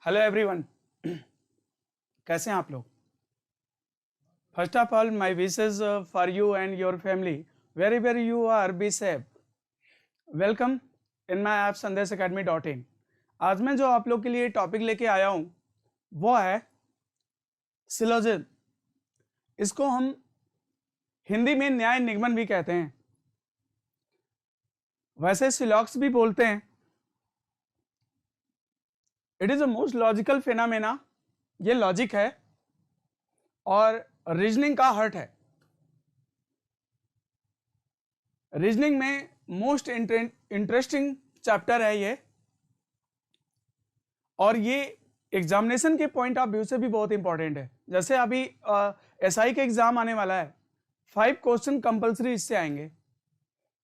Hello everyone. कैसे हैं आप लोग? First of all my wishes for you and your family very very you R be safe. Welcome in my app संदेश academy .in। आज मैं जो आप लोग के लिए टॉपिक लेके आया हूँ वो है सिलोजिज्म। इसको हम हिंदी में न्याय निगमन भी कहते हैं, वैसे सिलॉक्स भी बोलते हैं। It is a most logical phenomena. ये लॉजिक है और रीजनिंग का हर्ट है। रीजनिंग में मोस्ट इंटरेस्टिंग चैप्टर है ये, और ये एग्जामिनेशन के पॉइंट ऑफ व्यू से भी बहुत इंपॉर्टेंट है। जैसे अभी एसआई के एग्जाम आने वाला है, 5 क्वेश्चन कंपलसरी इससे आएंगे।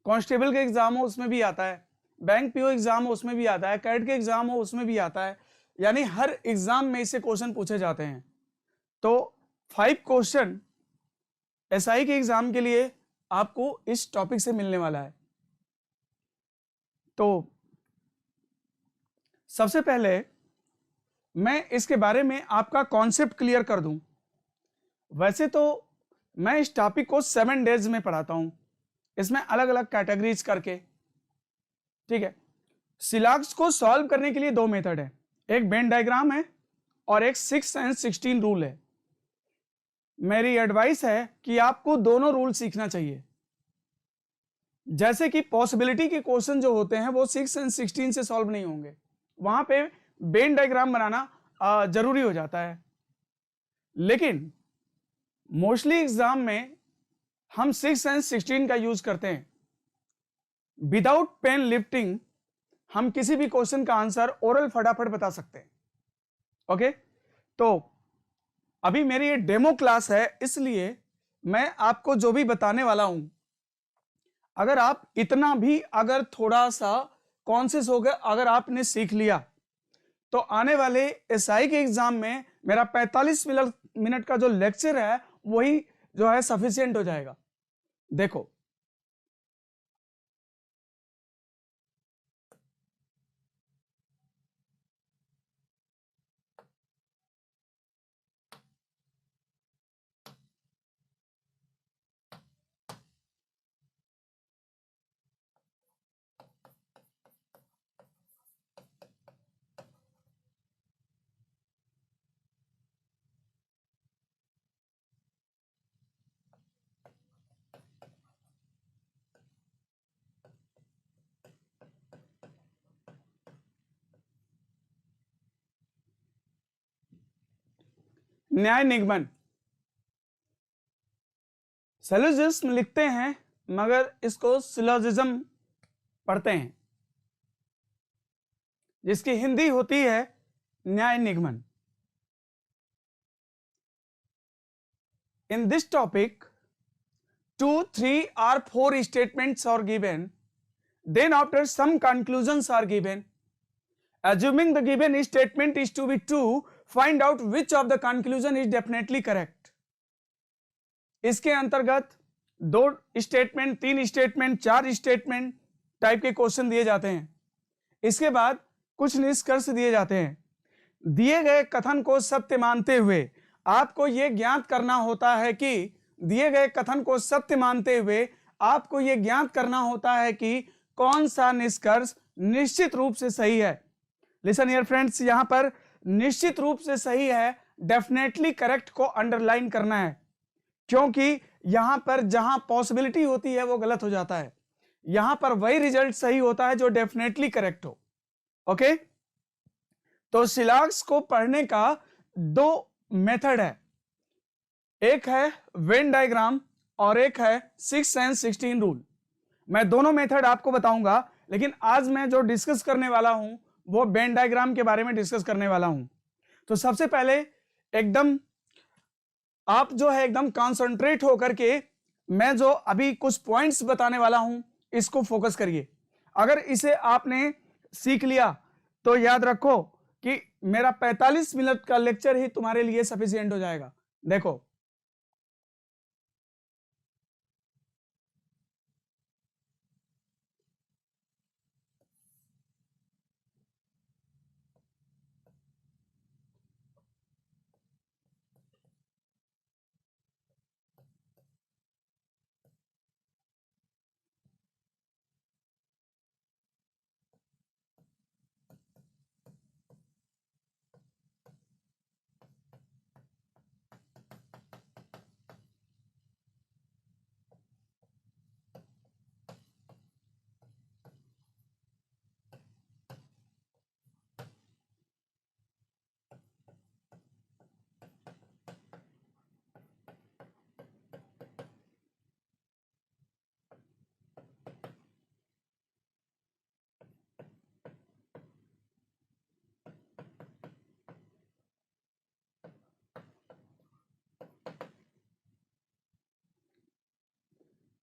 कांस्टेबल के एग्जाम हो उसमें भी आता है, बैंक पीओ एग्जाम हो उसमें भी आता है, कैड के एग्जाम हो उसमें भी आता है, यानी हर एग्जाम में इससे क्वेश्चन पूछे जाते हैं। तो 5 क्वेश्चन एसआई के एग्जाम के लिए आपको इस टॉपिक से मिलने वाला है। तो सबसे पहले मैं इसके बारे में आपका कॉन्सेप्ट क्लियर कर दूं। वैसे तो मैं इस टॉपिक को 7 डेज में पढ़ाता हूं, इसमें अलग अलग कैटेगरीज करके, ठीक है। सिलॉक्स को सॉल्व करने के लिए 2 मेथड है, एक वेन डायग्राम है और एक 6 and 16 रूल है। मेरी एडवाइस है कि आपको दोनों रूल सीखना चाहिए। जैसे कि पॉसिबिलिटी के क्वेश्चन जो होते हैं वो 6 and 16 से सॉल्व नहीं होंगे, वहां पे वेन डायग्राम बनाना जरूरी हो जाता है। लेकिन मोस्टली एग्जाम में हम 6 and 16 का यूज करते हैं। विदाउट पेन लिफ्टिंग हम किसी भी क्वेश्चन का आंसर ओरल फटाफट बता सकते हैं। ओके, तो अभी मेरी ये डेमो क्लास है, इसलिए मैं आपको जो भी बताने वाला हूं, अगर आप इतना भी अगर थोड़ा सा कॉन्शियस हो गए, अगर आपने सीख लिया, तो आने वाले एसआई के एग्जाम में मेरा 45 मिनट का जो लेक्चर है वही जो है सफिशिएंट हो जाएगा। देखो, न्याय निगमन, सिलोजिज्म लिखते हैं मगर इसको सिलोजिज्म पढ़ते हैं, जिसकी हिंदी होती है न्याय निगमन। In this topic 2, 3 or 4 statements are given, then after some conclusions are given. Assuming the given statement is to be true, find out which of the conclusion is definitely correct. इसके अंतर्गत 2 statement, 3 statement, 4 statement type के question दिए जाते हैं। इसके बाद कुछ निष्कर्ष दिए जाते हैं। दिए गए कथन को सत्य मानते हुए आपको यह ज्ञात करना होता है कि दिए गए कथन को सत्य मानते हुए आपको यह ज्ञात करना होता है कि कौन सा निष्कर्ष निश्चित रूप से सही है। लिसन हियर फ्रेंड्स, यहां पर निश्चित रूप से सही है, डेफिनेटली करेक्ट को अंडरलाइन करना है, क्योंकि यहां पर जहां पॉसिबिलिटी होती है वो गलत हो जाता है। यहां पर वही रिजल्ट सही होता है जो डेफिनेटली करेक्ट हो। ओके, तो सिलॉक्स को पढ़ने का 2 मेथड है, एक है वेन डायग्राम और एक है 6 and 16 रूल। मैं दोनों मेथड आपको बताऊंगा, लेकिन आज मैं जो डिस्कस करने वाला हूं वो वेन डायग्राम के बारे में डिस्कस करने वाला हूं। तो सबसे पहले एकदम आप जो है एकदम कॉन्सेंट्रेट होकर के मैं जो अभी कुछ पॉइंट्स बताने वाला हूं इसको फोकस करिए। अगर इसे आपने सीख लिया तो याद रखो कि मेरा 45 मिनट का लेक्चर ही तुम्हारे लिए सफिशिएंट हो जाएगा। देखो,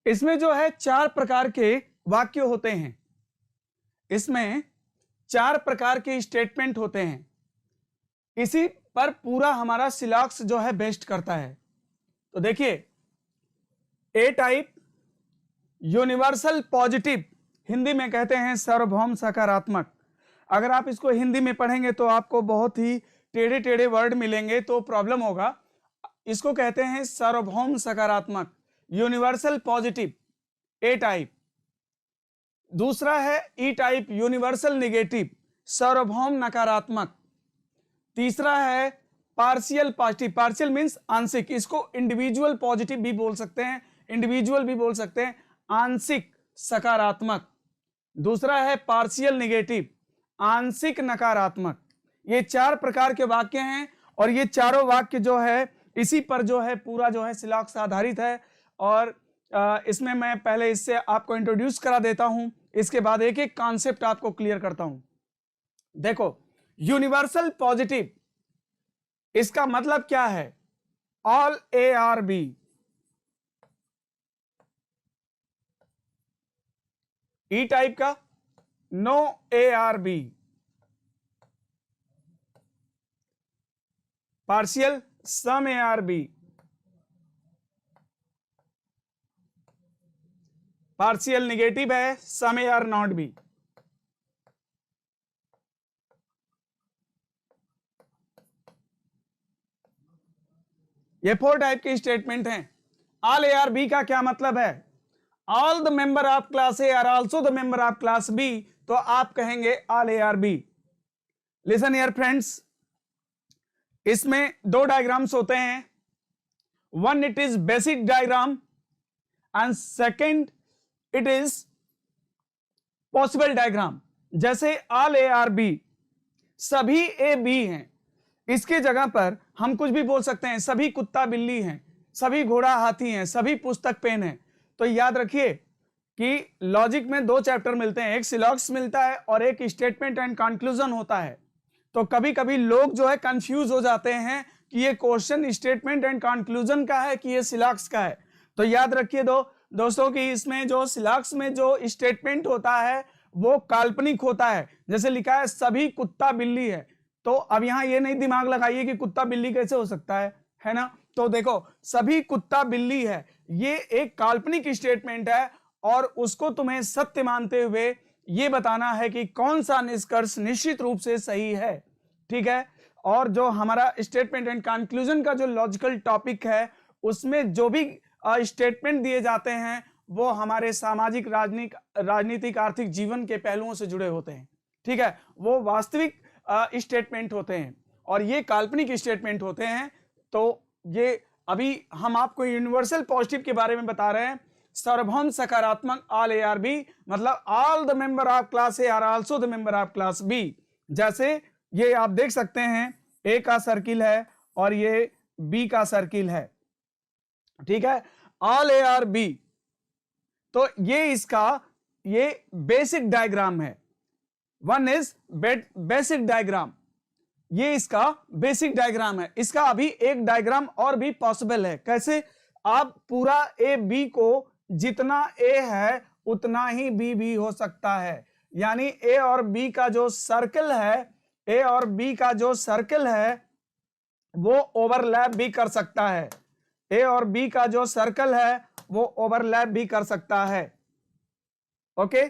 इसमें जो है 4 प्रकार के वाक्य होते हैं, इसमें 4 प्रकार के स्टेटमेंट होते हैं। इसी पर पूरा हमारा सिलॉक्स जो है बेस्ड करता है। तो देखिए, ए टाइप यूनिवर्सल पॉजिटिव, हिंदी में कहते हैं सार्वभौम सकारात्मक। अगर आप इसको हिंदी में पढ़ेंगे तो आपको बहुत ही टेढ़े टेढ़े वर्ड मिलेंगे, तो प्रॉब्लम होगा। इसको कहते हैं सार्वभौम सकारात्मक, यूनिवर्सल पॉजिटिव, ए टाइप। दूसरा है ई टाइप यूनिवर्सल नेगेटिव, सार्वभौम नकारात्मक। तीसरा है पार्शियल पॉजिटिव, पार्शियल मींस आंशिक, इसको इंडिविजुअल पॉजिटिव भी बोल सकते हैं, इंडिविजुअल भी बोल सकते हैं, आंशिक सकारात्मक। दूसरा है पार्शियल नेगेटिव, आंशिक नकारात्मक। ये 4 प्रकार के वाक्य हैं और ये चारों वाक्य जो है इसी पर जो है पूरा जो है सिलॉक्स आधारित है। और इसमें मैं पहले इससे आपको इंट्रोड्यूस करा देता हूं, इसके बाद एक एक कॉन्सेप्ट आपको क्लियर करता हूं। देखो, यूनिवर्सल पॉजिटिव, इसका मतलब क्या है? All A are B. E type का no A are B. Partial some A are B. Partial negative है some A are not B. ये 4 टाइप के स्टेटमेंट हैं। ऑल ए आर बी का क्या मतलब है? All the member of class A are also the member of class B, तो आप कहेंगे all A are B. Listen here friends, इसमें 2 डायग्राम्स होते हैं। One it is basic diagram and second it is possible diagram. जैसे all A are B, सभी A B हैं, इसके जगह पर हम कुछ भी बोल सकते हैं, सभी कुत्ता बिल्ली हैं, सभी घोड़ा हाथी हैं, सभी पुस्तक पेन हैं। तो याद रखिए कि लॉजिक में 2 चैप्टर मिलते हैं, एक सिलॉक्स मिलता है और एक स्टेटमेंट एंड कंक्लूजन होता है। तो कभी कभी लोग जो है कंफ्यूज हो जाते हैं कि ये क्वेश्चन स्टेटमेंट एंड कंक्लूजन का है कि ये सिलॉक्स का है। तो याद रखिए दोस्तों कि इसमें जो सिलॉक्स में जो स्टेटमेंट होता है वो काल्पनिक होता है। जैसे लिखा है सभी कुत्ता बिल्ली है, तो अब यहां ये नहीं दिमाग लगाइए कि कुत्ता बिल्ली कैसे हो सकता है ना। तो देखो, सभी कुत्ता बिल्ली है, ये एक काल्पनिक स्टेटमेंट है और उसको तुम्हें सत्य मानते हुए ये बताना है कि कौन सा निष्कर्ष निश्चित रूप से सही है। ठीक है, और जो हमारा स्टेटमेंट एंड कंक्लूजन का जो लॉजिकल टॉपिक है, उसमें जो भी स्टेटमेंट दिए जाते हैं वो हमारे सामाजिक, राजनीतिक, आर्थिक जीवन के पहलुओं से जुड़े होते हैं। ठीक है, वो वास्तविक स्टेटमेंट होते हैं और ये काल्पनिक स्टेटमेंट होते हैं। तो ये अभी हम आपको यूनिवर्सल पॉजिटिव के बारे में बता रहे हैं। सार्वभौम सकारात्मक ऑल ए आर बी, मतलब all the member of class A are also the member of class B. जैसे ये आप देख सकते हैं, ए का सर्किल है और ये बी का सर्किल है। ठीक है, ऑल ए आर बी, तो ये इसका ये बेसिक डायग्राम है। वन इज बेसिक डायग्राम, ये इसका बेसिक डायग्राम है। इसका अभी एक डायग्राम और भी पॉसिबल है। कैसे? आप पूरा ए बी को जितना ए है उतना ही बी भी हो सकता है, यानी ए और बी का जो सर्कल है, ए और बी का जो सर्कल है वो ओवरलैप भी कर सकता है। ए और बी का जो सर्कल है वो ओवरलैप भी कर सकता है। ओके,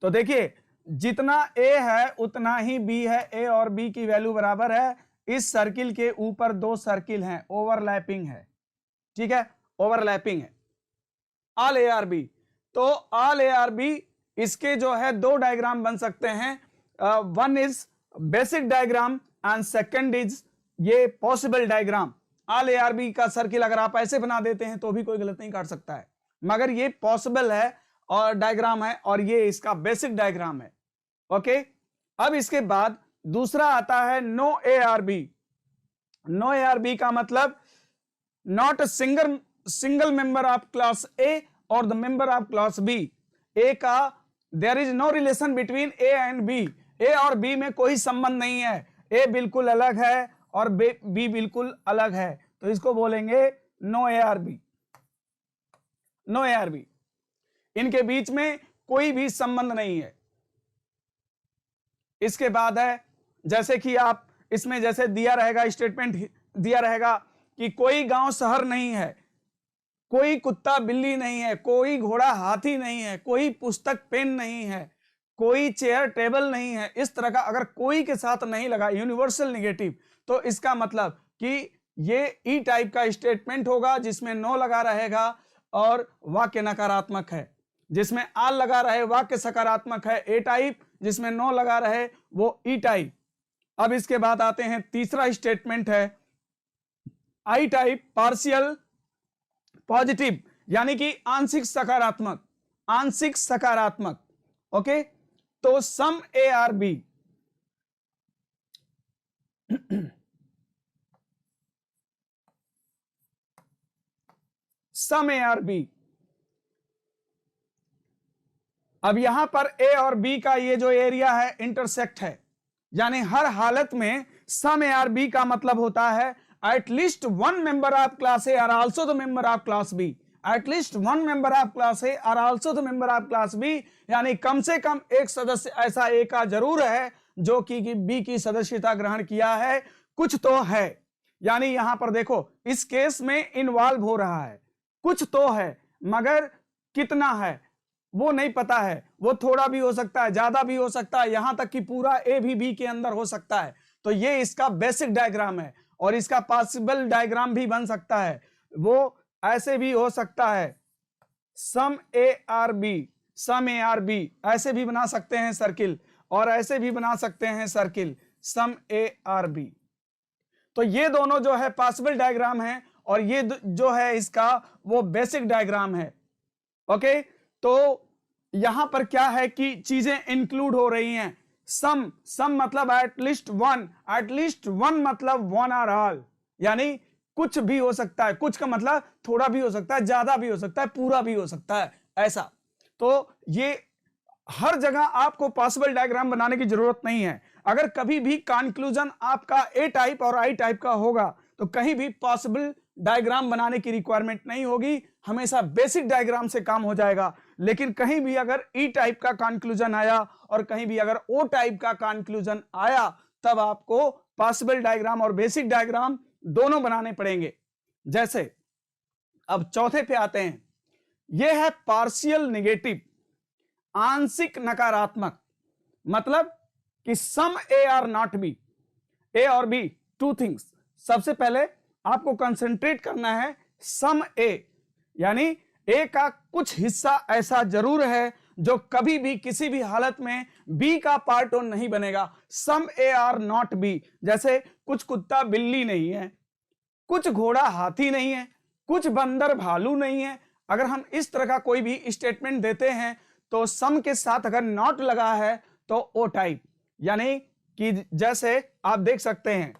तो देखिए, जितना ए है उतना ही बी है, ए और बी की वैल्यू बराबर है। इस सर्किल के ऊपर 2 सर्किल हैं, ओवरलैपिंग है। ठीक है, ओवरलैपिंग है ऑल ए आर बी। तो ऑल ए आर बी, इसके जो है 2 डायग्राम बन सकते हैं। One is basic diagram and second is ये possible diagram. All A are B का सर्किल अगर आप ऐसे बना देते हैं तो भी कोई गलत नहीं काट सकता है, मगर ये पॉसिबल है और डायग्राम है और ये इसका बेसिक डायग्राम है। ओके, अब इसके बाद दूसरा आता है no A are B. No A are B का मतलब not a single member of class A और the member of class B. A का there is no relation between A and B, A और बी में कोई संबंध नहीं है, ए बिल्कुल अलग है और बी बिल्कुल अलग है, तो इसको बोलेंगे no A are B. No ARB, इनके बीच में कोई भी संबंध नहीं है। इसके बाद है, जैसे कि आप इसमें जैसे दिया रहेगा, स्टेटमेंट दिया रहेगा कि कोई गांव शहर नहीं है, कोई कुत्ता बिल्ली नहीं है, कोई घोड़ा हाथी नहीं है, कोई पुस्तक पेन नहीं है, कोई चेयर टेबल नहीं है, इस तरह का अगर कोई के साथ नहीं लगा यूनिवर्सल नेगेटिव, तो इसका मतलब कि ये ई टाइप का स्टेटमेंट होगा जिसमें नो लगा रहेगा और वाक्य नकारात्मक है। जिसमें आल लगा रहे वाक्य सकारात्मक है ए टाइप, जिसमें नो लगा रहे वो ई टाइप। अब इसके बाद आते हैं तीसरा स्टेटमेंट है आई टाइप पार्शियल पॉजिटिव, यानी कि आंशिक सकारात्मक, आंशिक सकारात्मक। ओके, तो सम ARB, सम ARB। अब यहां पर ए और बी का ये जो एरिया है इंटरसेक्ट है, यानी हर हालत में सम ARB का मतलब होता है at least one member of class A are also the member of class B, at least one member of class A are also the member of class B, यानी कम से कम एक सदस्य ऐसा ए का जरूर है जो कि बी की सदस्यता ग्रहण किया है, कुछ तो है। यानी यहां पर देखो इस केस में इन्वॉल्व हो रहा है, कुछ तो है, मगर कितना है वो नहीं पता है, वो थोड़ा भी हो सकता है, ज्यादा भी हो सकता है, यहां तक कि पूरा ए भी बी के अंदर हो सकता है। तो ये इसका बेसिक डायग्राम है और इसका पॉसिबल डायग्राम भी बन सकता है, वो ऐसे भी हो सकता है सम ARB, सम ARB ऐसे भी बना सकते हैं सर्किल, और ऐसे भी बना सकते हैं सर्किल सम ARB। तो ये दोनों जो है पॉसिबल डायग्राम है और ये जो है इसका वो बेसिक डायग्राम है। ओके, तो यहां पर क्या है कि चीजें इंक्लूड हो रही हैं। सम, सम मतलब एटलीस्ट वन, एटलीस्ट वन मतलब वन आर ऑल, यानी कुछ भी हो सकता है, कुछ का मतलब थोड़ा भी हो सकता है, ज्यादा भी हो सकता है, पूरा भी हो सकता है, ऐसा। तो ये हर जगह आपको पॉसिबल डायग्राम बनाने की जरूरत नहीं है। अगर कभी भी कंक्लूजन आपका ए टाइप और आई टाइप का होगा तो कहीं भी पॉसिबल डायग्राम बनाने की रिक्वायरमेंट नहीं होगी, हमेशा बेसिक डायग्राम से काम हो जाएगा। लेकिन कहीं भी अगर ई टाइप का कंक्लूजन आया और कहीं भी अगर ओ टाइप का कंक्लूजन आया, तब आपको पॉसिबल डायग्राम और बेसिक डायग्राम दोनों बनाने पड़ेंगे। जैसे अब चौथे पे आते हैं, यह है पार्शियल नेगेटिव, आंशिक नकारात्मक, मतलब कि सम A are not B, A और बी टू थिंग्स। सबसे पहले आपको कंसंट्रेट करना है सम ए, यानी ए का कुछ हिस्सा ऐसा जरूर है जो कभी भी किसी भी हालत में बी का पार्ट नहीं बनेगा। सम ए आर नॉट बी, जैसे कुछ कुत्ता बिल्ली नहीं है, कुछ घोड़ा हाथी नहीं है, कुछ बंदर भालू नहीं है। अगर हम इस तरह का कोई भी स्टेटमेंट देते हैं तो सम के साथ अगर नॉट लगा है तो ओ टाइप, यानी कि जैसे आप देख सकते हैं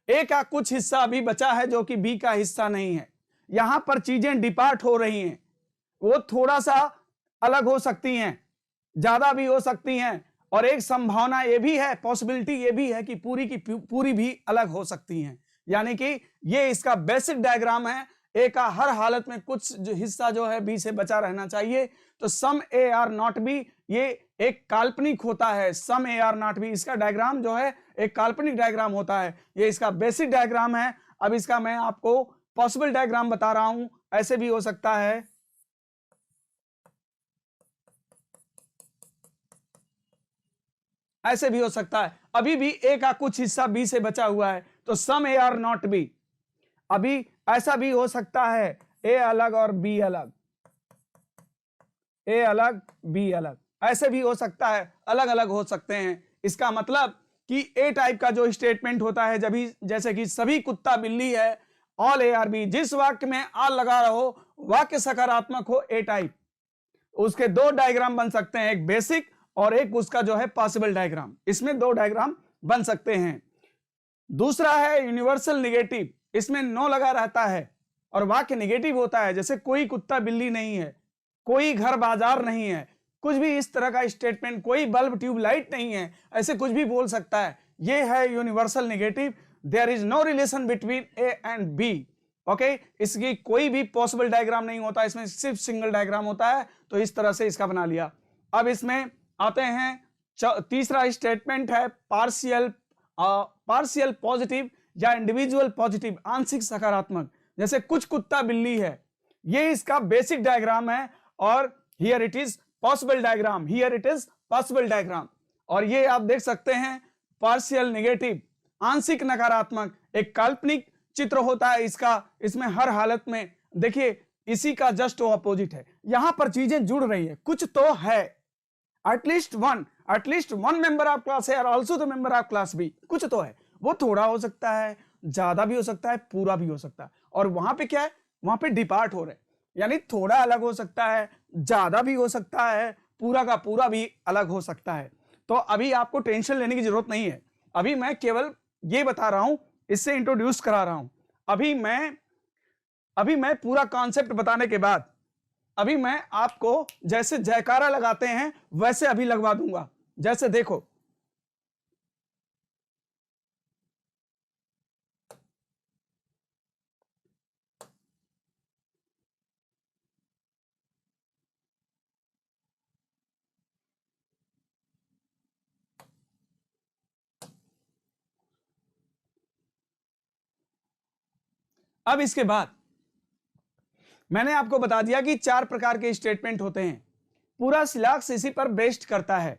ए का कुछ हिस्सा अभी बचा है जो कि बी का हिस्सा नहीं है। यहां पर चीजें डिपार्ट हो रही हैं, वो थोड़ा सा अलग हो सकती हैं, ज्यादा भी हो सकती हैं, और एक संभावना ये भी है, पॉसिबिलिटी ये भी है कि पूरी की पूरी भी अलग हो सकती हैं। यानी कि ये इसका बेसिक डायग्राम है, ए का हर हालत में कुछ जो हिस्सा जो है बी से बचा रहना चाहिए। तो सम ए आर नॉट बी ये एक काल्पनिक होता है, some A are not B इसका डायग्राम जो है एक काल्पनिक डायग्राम होता है, ये इसका बेसिक डायग्राम है। अब इसका मैं आपको पॉसिबल डायग्राम बता रहा हूं, ऐसे भी हो सकता है, ऐसे भी हो सकता है, अभी भी ए का कुछ हिस्सा बी से बचा हुआ है तो सम ए आर नॉट बी। अभी ऐसा भी हो सकता है ए अलग और बी अलग, ए अलग बी अलग, ऐसे भी हो सकता है, अलग अलग हो सकते हैं। इसका मतलब कि ए टाइप का जो स्टेटमेंट होता है, जब जैसे कि सभी कुत्ता बिल्ली है, ऑल ए आर बी, जिस वाक्य में आल लगा रहो वाक्य सकारात्मक हो ए टाइप, उसके दो डायग्राम बन सकते हैं, एक बेसिक और एक उसका जो है पॉसिबल डायग्राम। इसमें दो डायग्राम बन सकते हैं। दूसरा है यूनिवर्सल नेगेटिव, इसमें नो लगा रहता है और वाक्य नेगेटिव होता है, जैसे कोई कुत्ता बिल्ली नहीं है, कोई घर बाजार नहीं है, कुछ भी इस तरह का स्टेटमेंट, कोई बल्ब ट्यूबलाइट नहीं है, ऐसे कुछ भी बोल सकता है। यह है universal negative there is no relation between A and B. Okay, इसकी कोई भी पॉसिबल डायग्राम नहीं होता, इसमें सिर्फ सिंगल डायग्राम होता है, तो इस तरह से इसका बना लिया। अब इसमें आते हैं, तीसरा स्टेटमेंट है पार्शियल पॉजिटिव या इंडिविजुअल पॉजिटिव, आंशिक सकारात्मक। जैसे कुछ कुत्ता बिल्ली है, ये इसका बेसिक डायग्राम है, और here it is possible diagram, here it is possible diagram. और ये आप देख सकते हैं पार्शियल नेगेटिव, आंशिक नकारात्मक, एक काल्पनिक चित्र होता है इसका, इसमें हर हालत में देखिए इसी का जस्ट ऑपोजिट है। यहां पर चीजें जुड़ रही है, कुछ तो है, at least one member of class है और also the member of class B, कुछ तो है। वो थोड़ा हो सकता है, ज्यादा भी हो सकता है, पूरा भी हो सकता है। और वहां पे क्या है, वहां पे डिपार्ट हो रहे हैं, यानी थोड़ा अलग हो सकता है, ज्यादा भी हो सकता है, पूरा का पूरा भी अलग हो सकता है। तो अभी आपको टेंशन लेने की जरूरत नहीं है, अभी मैं केवल ये बता रहा हूं, इससे इंट्रोड्यूस करा रहा हूं। अभी मैं पूरा कॉन्सेप्ट बताने के बाद अभी मैं आपको जैसे जयकारा लगाते हैं वैसे अभी लगवा दूंगा। जैसे देखो, अब इसके बाद मैंने आपको बता दिया कि 4 प्रकार के स्टेटमेंट होते हैं, पूरा सिलेबस इसी पर बेस्ड करता है।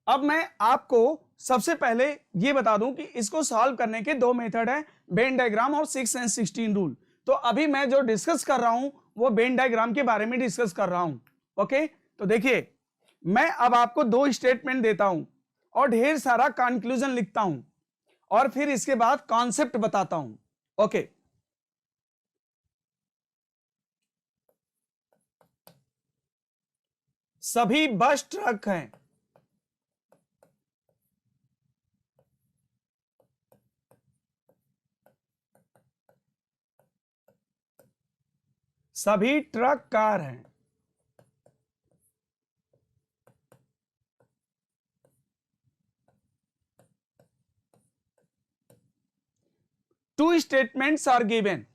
अब मैं आपको सबसे पहले ये बता दूं कि इसको सॉल्व करने के 2 मेथड हैं, वेन डायग्राम और 6 एंड 16 रूल। तो अभी मैं जो डिस्कस कर रहा हूं वो वेन डायग्राम के बारे में डिस्कस कर रहा हूं। ओके, तो देखिए मैं अब आपको 2 स्टेटमेंट देता हूं और ढेर सारा कंक्लूजन लिखता हूं और फिर इसके बाद कॉन्सेप्ट बताता हूं। ओके, सभी बस ट्रक हैं, सभी ट्रक कार हैं, टू स्टेटमेंट्स आर गिवन।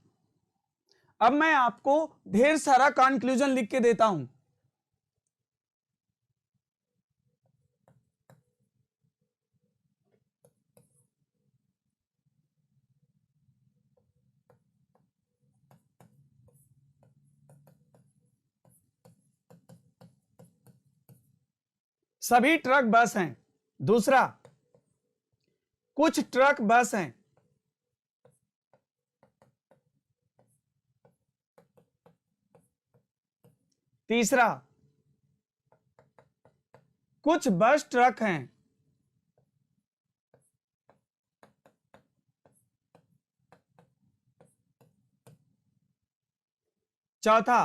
अब मैं आपको ढेर सारा कंक्लूजन लिख के देता हूं। सभी ट्रक बस हैं। दूसरा, कुछ ट्रक बस हैं। तीसरा, कुछ बस ट्रक हैं। चौथा,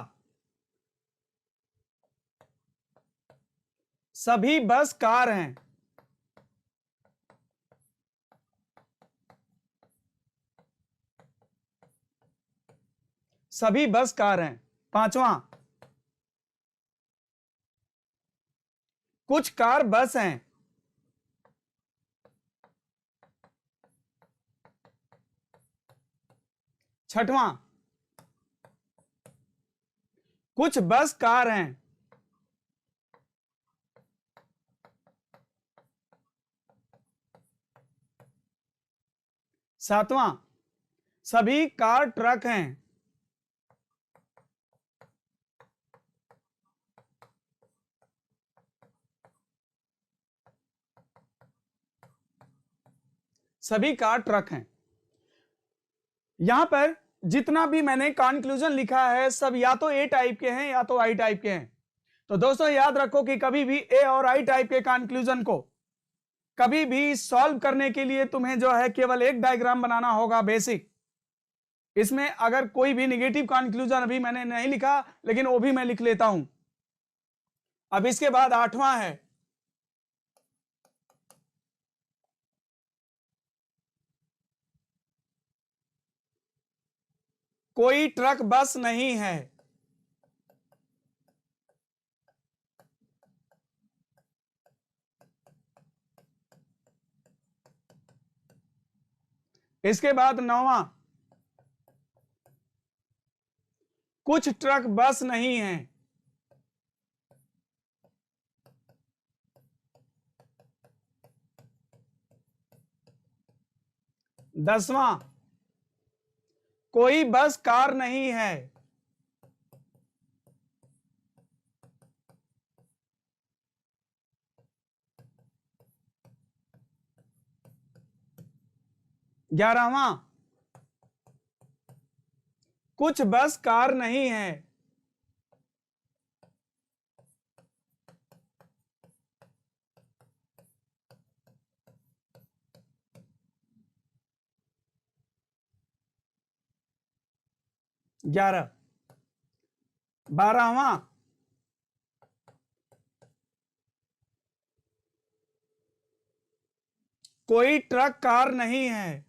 सभी बस कार हैं। सभी बस कार हैं। पांचवा, कुछ कार बस हैं। छठवां, कुछ बस कार हैं। सातवां, सभी कार ट्रक हैं। सभी कार ट्रक हैं। यहां पर जितना भी मैंने कंक्लूजन लिखा है सब या तो ए टाइप के हैं या तो आई टाइप के हैं। तो दोस्तों याद रखो कि कभी भी ए और आई टाइप के कंक्लूजन को कभी भी सॉल्व करने के लिए तुम्हें जो है केवल एक डायग्राम बनाना होगा बेसिक। इसमें अगर कोई भी निगेटिव कंक्लूजन अभी मैंने नहीं लिखा, लेकिन वो भी मैं लिख लेता हूं। अब इसके बाद 8वां है, कोई ट्रक बस नहीं है। इसके बाद 9वां, कुछ ट्रक बस नहीं है। 10वां, कोई बस कार नहीं है। 11वां, कुछ बस कार नहीं है। 11, 12वां, कोई ट्रक कार नहीं है।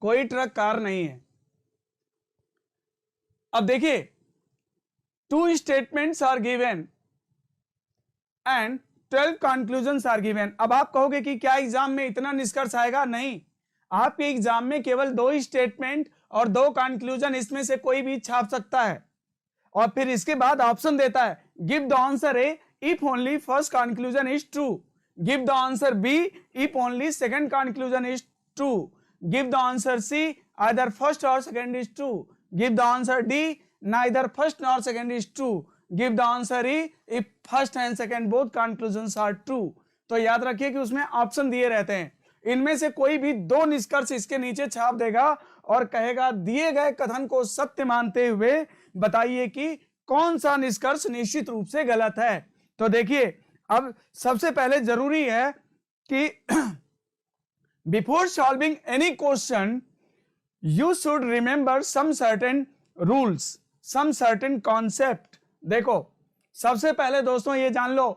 'कोई ट्रक कार नहीं है। अब देखिए, 2 statements are given and 12 conclusions are given. अब आप कहोगे कि क्या एग्जाम में इतना निष्कर्ष आएगा? नहीं, आपके एग्जाम में केवल 2 स्टेटमेंट और 2 कंक्लूजन, इसमें से कोई भी छाप सकता है। और फिर इसके बाद ऑप्शन देता है, give the answer A if only first conclusion is true, give the answer B if only second conclusion is true, give the answer C either first or second is true, give the answer D neither first nor second is true, give the answer E if first and second both conclusions are true. तो याद रखिए कि उसमें option दिए रहते हैं, इनमें से कोई भी 2 निष्कर्ष इसके नीचे छाप देगा और कहेगा दिए गए कथन को सत्य मानते हुए बताइए कि कौन सा निष्कर्ष निश्चित रूप से गलत है। तो देखिए, अब सबसे पहले जरूरी है कि before solving any question you should remember some certain rules, some certain concept. देखो, सबसे पहले दोस्तों ये जान लो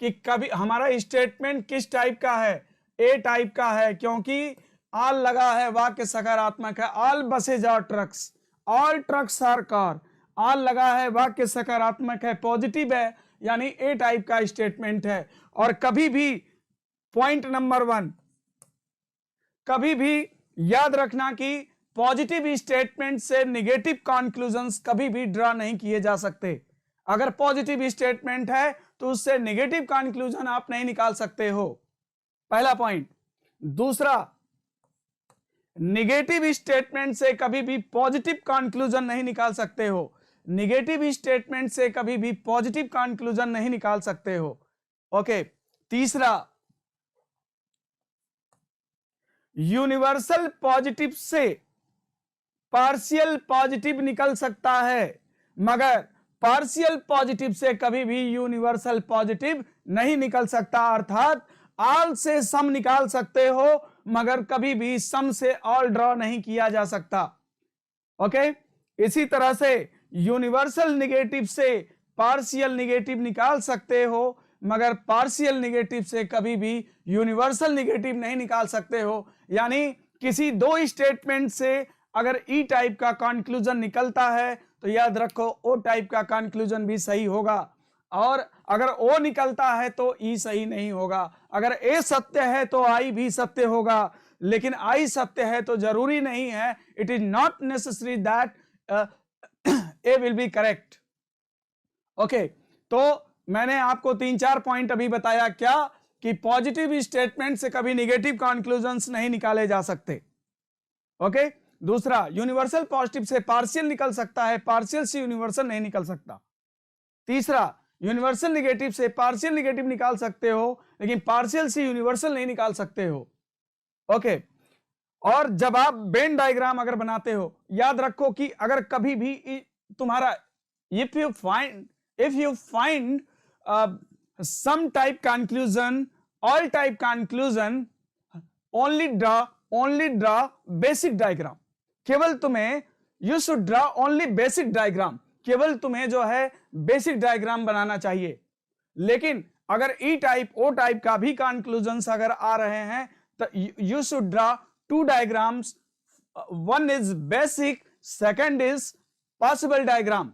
कि कभी हमारा स्टेटमेंट किस टाइप का है, ए टाइप का है, क्योंकि ऑल लगा है, वाक्य सकारात्मक है, all buses are trucks, all trucks are car, all लगा है, वाक्य सकारात्मक है, पॉजिटिव है, यानी ए टाइप का स्टेटमेंट है। और कभी भी पॉइंट नंबर 1, कभी भी याद रखना कि पॉजिटिव स्टेटमेंट से निगेटिव कंक्लूजन्स कभी भी ड्रा नहीं किए जा सकते। अगर पॉजिटिव स्टेटमेंट है तो उससे नेगेटिव कंक्लूजन आप नहीं निकाल सकते हो, पहला पॉइंट। दूसरा, निगेटिव स्टेटमेंट से कभी भी पॉजिटिव कंक्लूजन नहीं निकाल सकते हो, निगेटिव स्टेटमेंट से कभी भी पॉजिटिव कंक्लूजन नहीं निकाल सकते हो। ओके, तीसरा, यूनिवर्सल पॉजिटिव से पार्शियल पॉजिटिव निकल सकता है, मगर पार्शियल पॉजिटिव से कभी भी यूनिवर्सल पॉजिटिव नहीं निकल सकता। अर्थात ऑल से सम निकाल सकते हो मगर कभी भी सम से ऑल ड्रॉ नहीं किया जा सकता। ओके, इसी तरह से यूनिवर्सल निगेटिव से पार्शियल निगेटिव निकाल सकते हो मगर पार्शियल निगेटिव से कभी भी यूनिवर्सल निगेटिव नहीं निकाल सकते हो। यानी किसी 2 स्टेटमेंट से अगर ई टाइप का कंक्लूजन निकलता है तो याद रखो ओ टाइप का कंक्लूजन भी सही होगा, और अगर ओ निकलता है तो ई सही नहीं होगा। अगर ए सत्य है तो आई भी सत्य होगा, लेकिन आई सत्य है तो जरूरी नहीं है, it is not necessary that A will be correct. Okay, तो मैंने आपको 3-4 पॉइंट अभी बताया, क्या कि पॉजिटिव स्टेटमेंट से कभी निगेटिव कंक्लूजन्स नहीं निकाले जा सकते। ओके, दूसरा, यूनिवर्सल पॉजिटिव से पार्शियल निकल सकता है, पार्शियल से यूनिवर्सल नहीं निकल सकता। तीसरा, यूनिवर्सल निगेटिव से पार्शियल निगेटिव निकाल सकते हो लेकिन पार्शियल से यूनिवर्सल नहीं निकाल सकते हो। ओके, और जब आप वेन डायग्राम अगर बनाते हो, याद रखो कि अगर कभी भी तुम्हारा if you find some type conclusion, all type conclusion, only draw basic diagram. केवल तुम्हें you should draw only basic diagram, केवल तुम्हें जो है बेसिक डायग्राम बनाना चाहिए। लेकिन अगर ई टाइप ओ टाइप का भी कंक्लूजन्स अगर आ रहे हैं तो you should draw 2 diagrams, one is basic, second is possible diagram.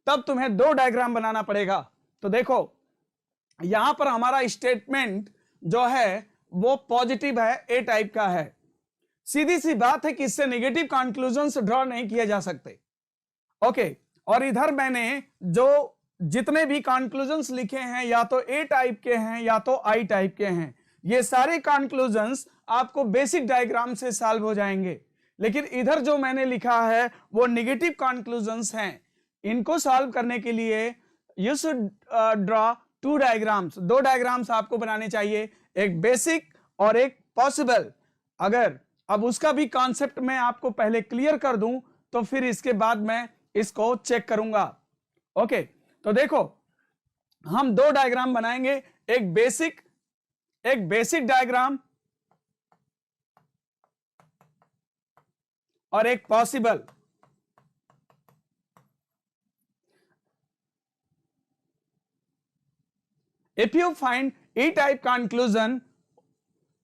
तब तुम्हें 2 डायग्राम बनाना पड़ेगा। तो देखो यहां पर हमारा स्टेटमेंट जो है वो पॉजिटिव है, ए टाइप का है। सीधी सी बात है कि इससे नेगेटिव कंक्लूजन्स ड्रॉ नहीं किए जा सकते। ओके, और इधर मैंने जो जितने भी कंक्लूजन्स लिखे हैं या तो ए टाइप के हैं या तो आई टाइप के हैं, ये सारे कंक्लूजन्स आपको बेसिक डायग्राम से सॉल्व हो जाएंगे। लेकिन इधर जो मैंने लिखा है वो नेगेटिव कंक्लूजन्स हैं। इनको सॉल्व करने के लिए you should draw two diagrams, दो डायग्राम्स आपको बनाने चाहिए, एक बेसिक और एक पॉसिबल। अगर अब उसका भी कॉन्सेप्ट मैं आपको पहले क्लियर कर दूं तो फिर इसके बाद मैं इसको चेक करूंगा। ओके, तो देखो हम दो डायग्राम बनाएंगे, एक बेसिक डायग्राम और एक possible. If you find E-type conclusion,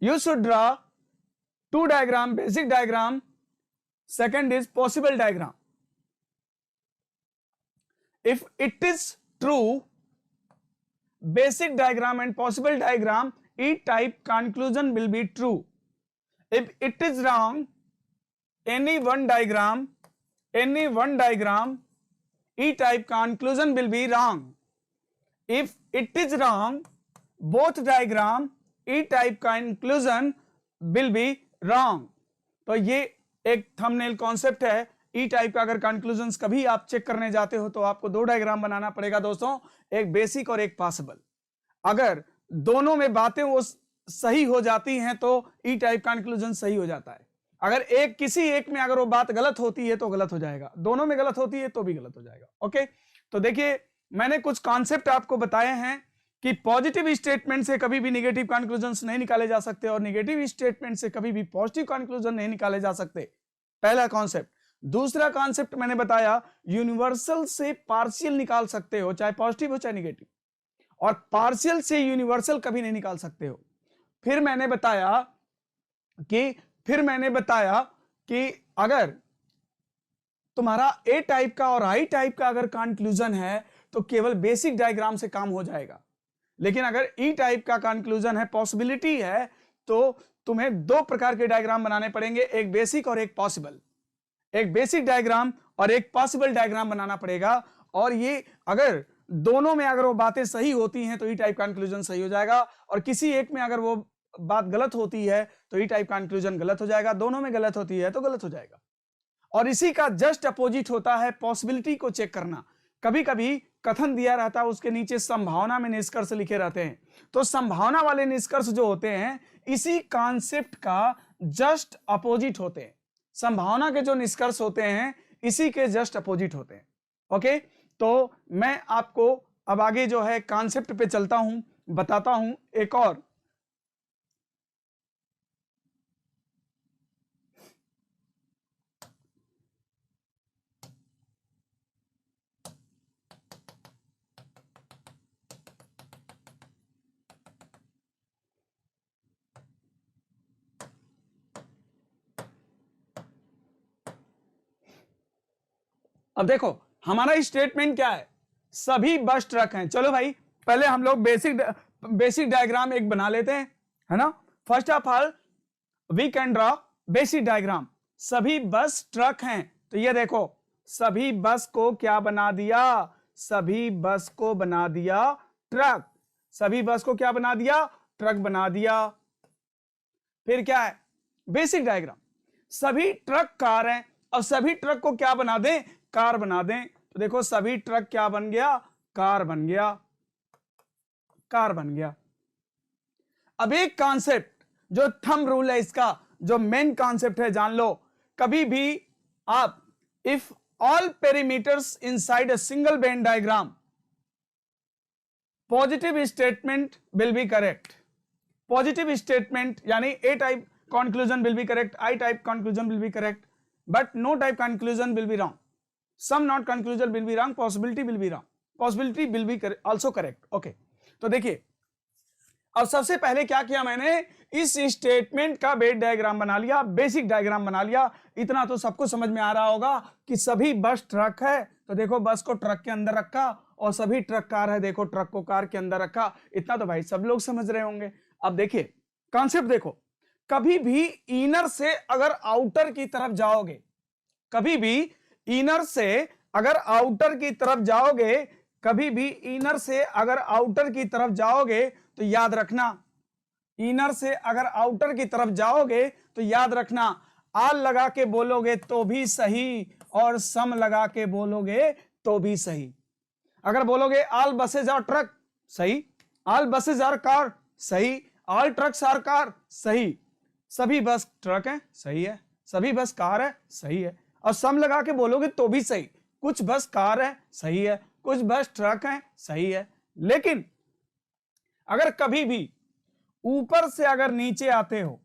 you should draw two diagram, basic diagram, second is possible diagram. If it is true, basic diagram and possible diagram, E-type conclusion will be true. If it is wrong, any one diagram, E-type conclusion will be wrong. If it is wrong, both diagram E-type conclusion will be wrong. तो ये एक thumbnail concept है। ई type का अगर conclusions कभी आप check करने जाते हो तो आपको दो डायग्राम बनाना पड़ेगा दोस्तों, एक बेसिक और एक पॉसिबल। अगर दोनों में बातें वो सही हो जाती हैं तो ई टाइप कंक्लूजन सही हो जाता है। अगर किसी एक में अगर वो बात गलत होती है तो गलत हो जाएगा, दोनों में गलत होती है तो भी गलत हो जाएगा। ओके, तो देखिए मैंने कुछ कॉन्सेप्ट आपको बताए हैं कि पॉजिटिव स्टेटमेंट से कभी भी नेगेटिव कंक्लूजन्स नहीं निकाले जा सकते और नेगेटिव स्टेटमेंट से कभी भी पॉजिटिव कंक्लूजन नहीं निकाले जा सकते, पहला कॉन्सेप्ट। दूसरा कॉन्सेप्ट मैंने बताया यूनिवर्सल से पार्शियल निकाल सकते हो, चाहे पॉजिटिव हो चाहे नेगेटिव, और पार्शियल से यूनिवर्सल कभी नहीं निकाल सकते हो। फिर मैंने बताया कि अगर तुम्हारा ए टाइप का और आई टाइप का अगर कंक्लूजन है तो केवल बेसिक डायग्राम से काम हो जाएगा, लेकिन अगर ई टाइप का कंक्लूजन है, पॉसिबिलिटी है, तो तुम्हें दो प्रकार के डायग्राम बनाने पड़ेंगे, एक बेसिक और एक पॉसिबल। एक बेसिक डायग्राम और एक पॉसिबल डायग्राम बनाना पड़ेगा, और ये अगर दोनों में अगर वो बातें सही होती हैं तो ई टाइप कंक्लूजन सही हो जाएगा, और किसी एक में अगर वो बात गलत होती है तो ई टाइप कंक्लूजन गलत हो जाएगा, दोनों में गलत होती है तो गलत हो जाएगा। और इसी का जस्ट अपोजिट होता है पॉसिबिलिटी को चेक करना। कभी कभी कथन दिया रहता है, उसके नीचे संभावना में निष्कर्ष लिखे रहते हैं, तो संभावना वाले निष्कर्ष जो होते हैं इसी कॉन्सेप्ट का जस्ट अपोजिट होते हैं। संभावना के जो निष्कर्ष होते हैं इसी के जस्ट अपोजिट होते हैं। ओके, तो मैं आपको अब आगे जो है कॉन्सेप्ट पे चलता हूं, बताता हूं एक और। अब देखो हमारा स्टेटमेंट क्या है, सभी बस ट्रक हैं। चलो भाई पहले हम लोग बेसिक डायग्राम एक बना लेते हैं, है ना। First of all we can draw basic diagram. सभी बस ट्रक हैं, तो ये देखो सभी बस को क्या बना दिया, सभी बस को बना दिया ट्रक, सभी बस को क्या बना दिया, ट्रक बना दिया। फिर क्या है बेसिक डायग्राम, सभी ट्रक कार हैं, अब सभी ट्रक को क्या बना दें, कार बना दें। तो देखो सभी ट्रक क्या बन गया, कार बन गया, कार बन गया। अब एक कॉन्सेप्ट जो थंब रूल है, इसका जो मेन कॉन्सेप्ट है जान लो। कभी भी आप if all perimeters inside a single venn diagram, positive statement will be correct. Positive statement यानी A type conclusion will be correct, I type conclusion will be correct, but no type conclusion will be wrong. Some not conclusion will be wrong, possibility will be wrong, possibility will be also correct. Okay, तो देखिए अब सबसे पहले क्या किया मैंने, इस statement का बेस डायग्राम बना लिया, बेसिक डायग्राम बना लिया। इतना तो सबको समझ में आ रहा होगा कि सभी बस ट्रक है, तो देखो बस को ट्रक के अंदर रखा और सभी ट्रक कार है। देखो ट्रक को कार के अंदर रखा, इतना तो भाई सब लोग समझ रहे होंगे। अब देखिए कॉन्सेप्ट देखो, कभी भी इनर से अगर आउटर की तरफ जाओगे, कभी भी इनर से अगर आउटर की तरफ जाओगे, कभी भी इनर से अगर आउटर की तरफ जाओगे तो याद रखना, इनर से अगर आउटर की तरफ जाओगे तो याद रखना, आल लगा के बोलोगे तो भी सही और सम लगा के बोलोगे तो भी सही। अगर बोलोगे ऑल बसेज आर ट्रक, सही, ऑल बसेज आर कार, सही, ऑल ट्रक्स आर कार, सही, सभी बस ट्रक है, सही है, सभी बस कार है, सही है, और सम लगा के बोलोगे तो भी सही, कुछ बस कार है, सही है, कुछ बस ट्रक है, सही है। लेकिन अगर कभी भी ऊपर से अगर नीचे आते हो,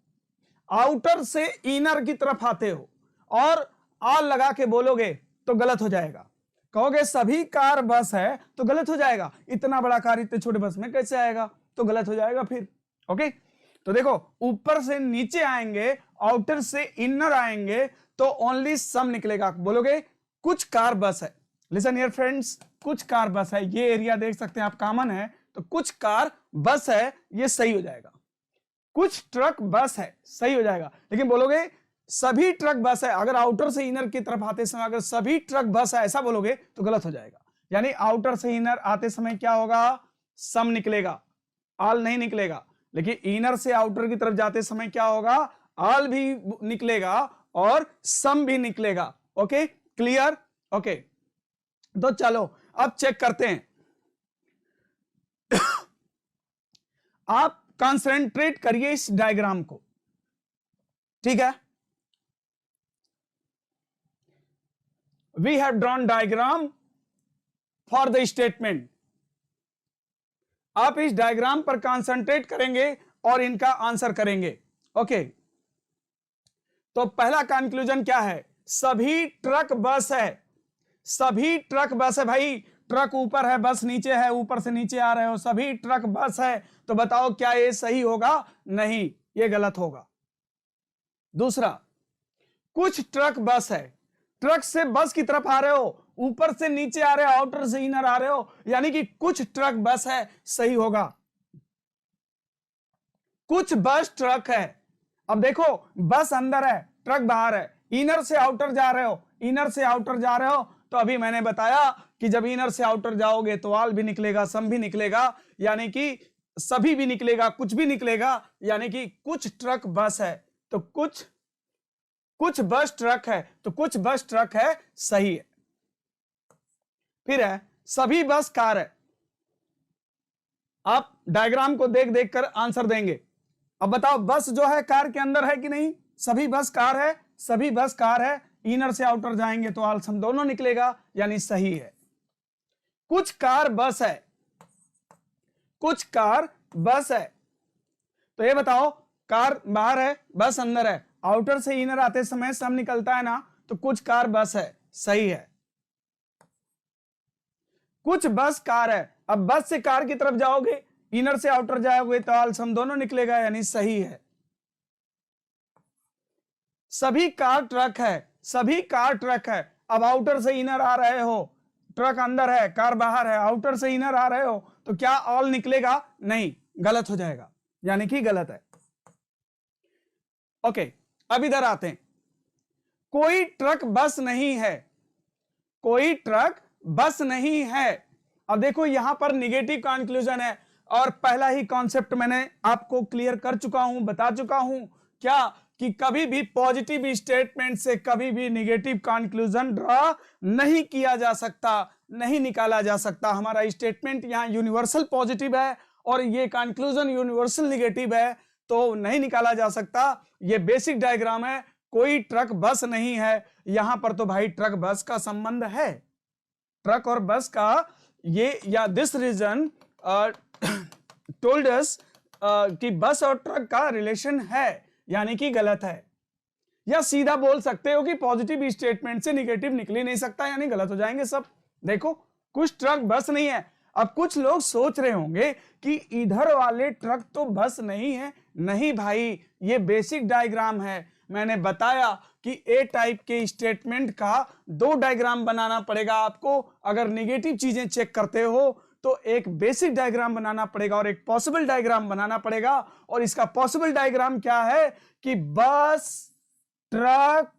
आउटर से इनर की तरफ आते हो और ऑल लगा के बोलोगे तो गलत हो जाएगा। कहोगे सभी कार बस है तो गलत हो जाएगा, इतना बड़ा कार इतने छोटे बस में कैसे आएगा, तो गलत हो जाएगा फिर। ओके, तो देखो ऊपर से नीचे आएंगे, आउटर से इनर आएंगे तो ओनली सम निकलेगा। बोलोगे कुछ कार बस है, लिसन हियर फ्रेंड्स, कुछ कार बस है, ये एरिया देख सकते हैं आप कॉमन है, तो कुछ कार बस है, ये सही हो जाएगा। कुछ ट्रक बस है, सही हो जाएगा। लेकिन बोलोगे सभी ट्रक बस है, अगर आउटर से इनर की तरफ आते समय अगर सभी ट्रक बस है ऐसा बोलोगे तो गलत हो जाएगा। यानी आउटर से इनर आते समय क्या होगा, सम निकलेगा, ऑल नहीं निकलेगा। लेकिन इनर से आउटर की तरफ जाते समय क्या होगा, ऑल भी निकलेगा और सम भी निकलेगा। Okay, clear? ओके, तो चलो अब चेक करते हैं। आप कंसंट्रेट करिए इस डायग्राम को, ठीक है। We have drawn diagram for the statement. आप इस डायग्राम पर कंसंट्रेट करेंगे और इनका आंसर करेंगे। ओके, तो पहला कंक्लूजन क्या है, सभी ट्रक बस है, सभी ट्रक बस है। भाई ट्रक ऊपर है, बस नीचे है, ऊपर से नीचे आ रहे हो, सभी ट्रक बस है, तो बताओ क्या ये सही होगा? नहीं, ये गलत होगा। दूसरा, कुछ ट्रक बस है, ट्रक से बस की तरफ आ रहे हो, ऊपर से नीचे आ रहे हो, आउटर से इनर आ रहे हो, यानी कि कुछ ट्रक बस है, सही होगा। कुछ बस ट्रक है, अब देखो बस अंदर है, ट्रक बाहर है, इनर से आउटर जा रहे हो, इनर से आउटर जा रहे हो, तो अभी मैंने बताया कि जब इनर से आउटर जाओगे तो ऑल भी निकलेगा, सम भी निकलेगा, यानी कि सभी भी निकलेगा, कुछ भी निकलेगा, यानी कि कुछ ट्रक बस है, तो कुछ बस ट्रक है, तो कुछ बस ट्रक है, सही है। फिर है सभी बस कार है। आप डायग्राम को देख देख कर आंसर देंगे। अब बताओ बस जो है कार के अंदर है कि नहीं? सभी बस कार है, सभी बस कार है, इनर से आउटर जाएंगे तो ऑल सम दोनों निकलेगा, यानी सही है। कुछ कार बस है, कुछ कार बस है, तो ये बताओ कार बाहर है, बस अंदर है, आउटर से इनर आते समय सम निकलता है ना, तो कुछ कार बस है, सही है। कुछ बस कार है, अब बस से कार की तरफ जाओगे, इनर से आउटर जाओगे तो ऑल सम दोनों निकलेगा, यानी सही है। सभी कार ट्रक है, सभी कार ट्रक है, अब आउटर से इनर आ रहे हो, ट्रक अंदर है, कार बाहर है, आउटर से इनर आ रहे हो, तो क्या ऑल निकलेगा? नहीं, गलत हो जाएगा, यानी कि गलत है। ओके, अब इधर आते हैं। कोई ट्रक बस नहीं है, कोई ट्रक बस नहीं है। अब देखो यहां पर निगेटिव कंक्लूजन है, और पहला ही कॉन्सेप्ट मैंने आपको क्लियर कर चुका हूं, बता चुका हूं क्या, कि कभी भी पॉजिटिव स्टेटमेंट से कभी भी निगेटिव कंक्लूजन ड्रॉ नहीं किया जा सकता, नहीं निकाला जा सकता। हमारा स्टेटमेंट यहां यूनिवर्सल पॉजिटिव है और ये कंक्लूजन यूनिवर्सल निगेटिव है, तो नहीं निकाला जा सकता। ये बेसिक डायग्राम है, कोई ट्रक बस नहीं है। यहां पर तो भाई ट्रक बस का संबंध है, ट्रक और बस का, ये या दिस रीजन टोल्ड अस कि बस और ट्रक का रिलेशन है, यानी कि गलत है। या सीधा बोल सकते हो कि पॉजिटिव स्टेटमेंट से निगेटिव निकल ही नहीं सकता, यानी गलत हो जाएंगे सब। देखो कुछ ट्रक बस नहीं है। अब कुछ लोग सोच रहे होंगे कि इधर वाले ट्रक तो बस नहीं है। नहीं भाई, ये बेसिक डायग्राम है। मैंने बताया कि ए टाइप के स्टेटमेंट का 2 डायग्राम बनाना पड़ेगा आपको। अगर नेगेटिव चीजें चेक करते हो तो एक बेसिक डायग्राम बनाना पड़ेगा और एक पॉसिबल डायग्राम बनाना पड़ेगा। और इसका पॉसिबल डायग्राम क्या है कि बस, ट्रक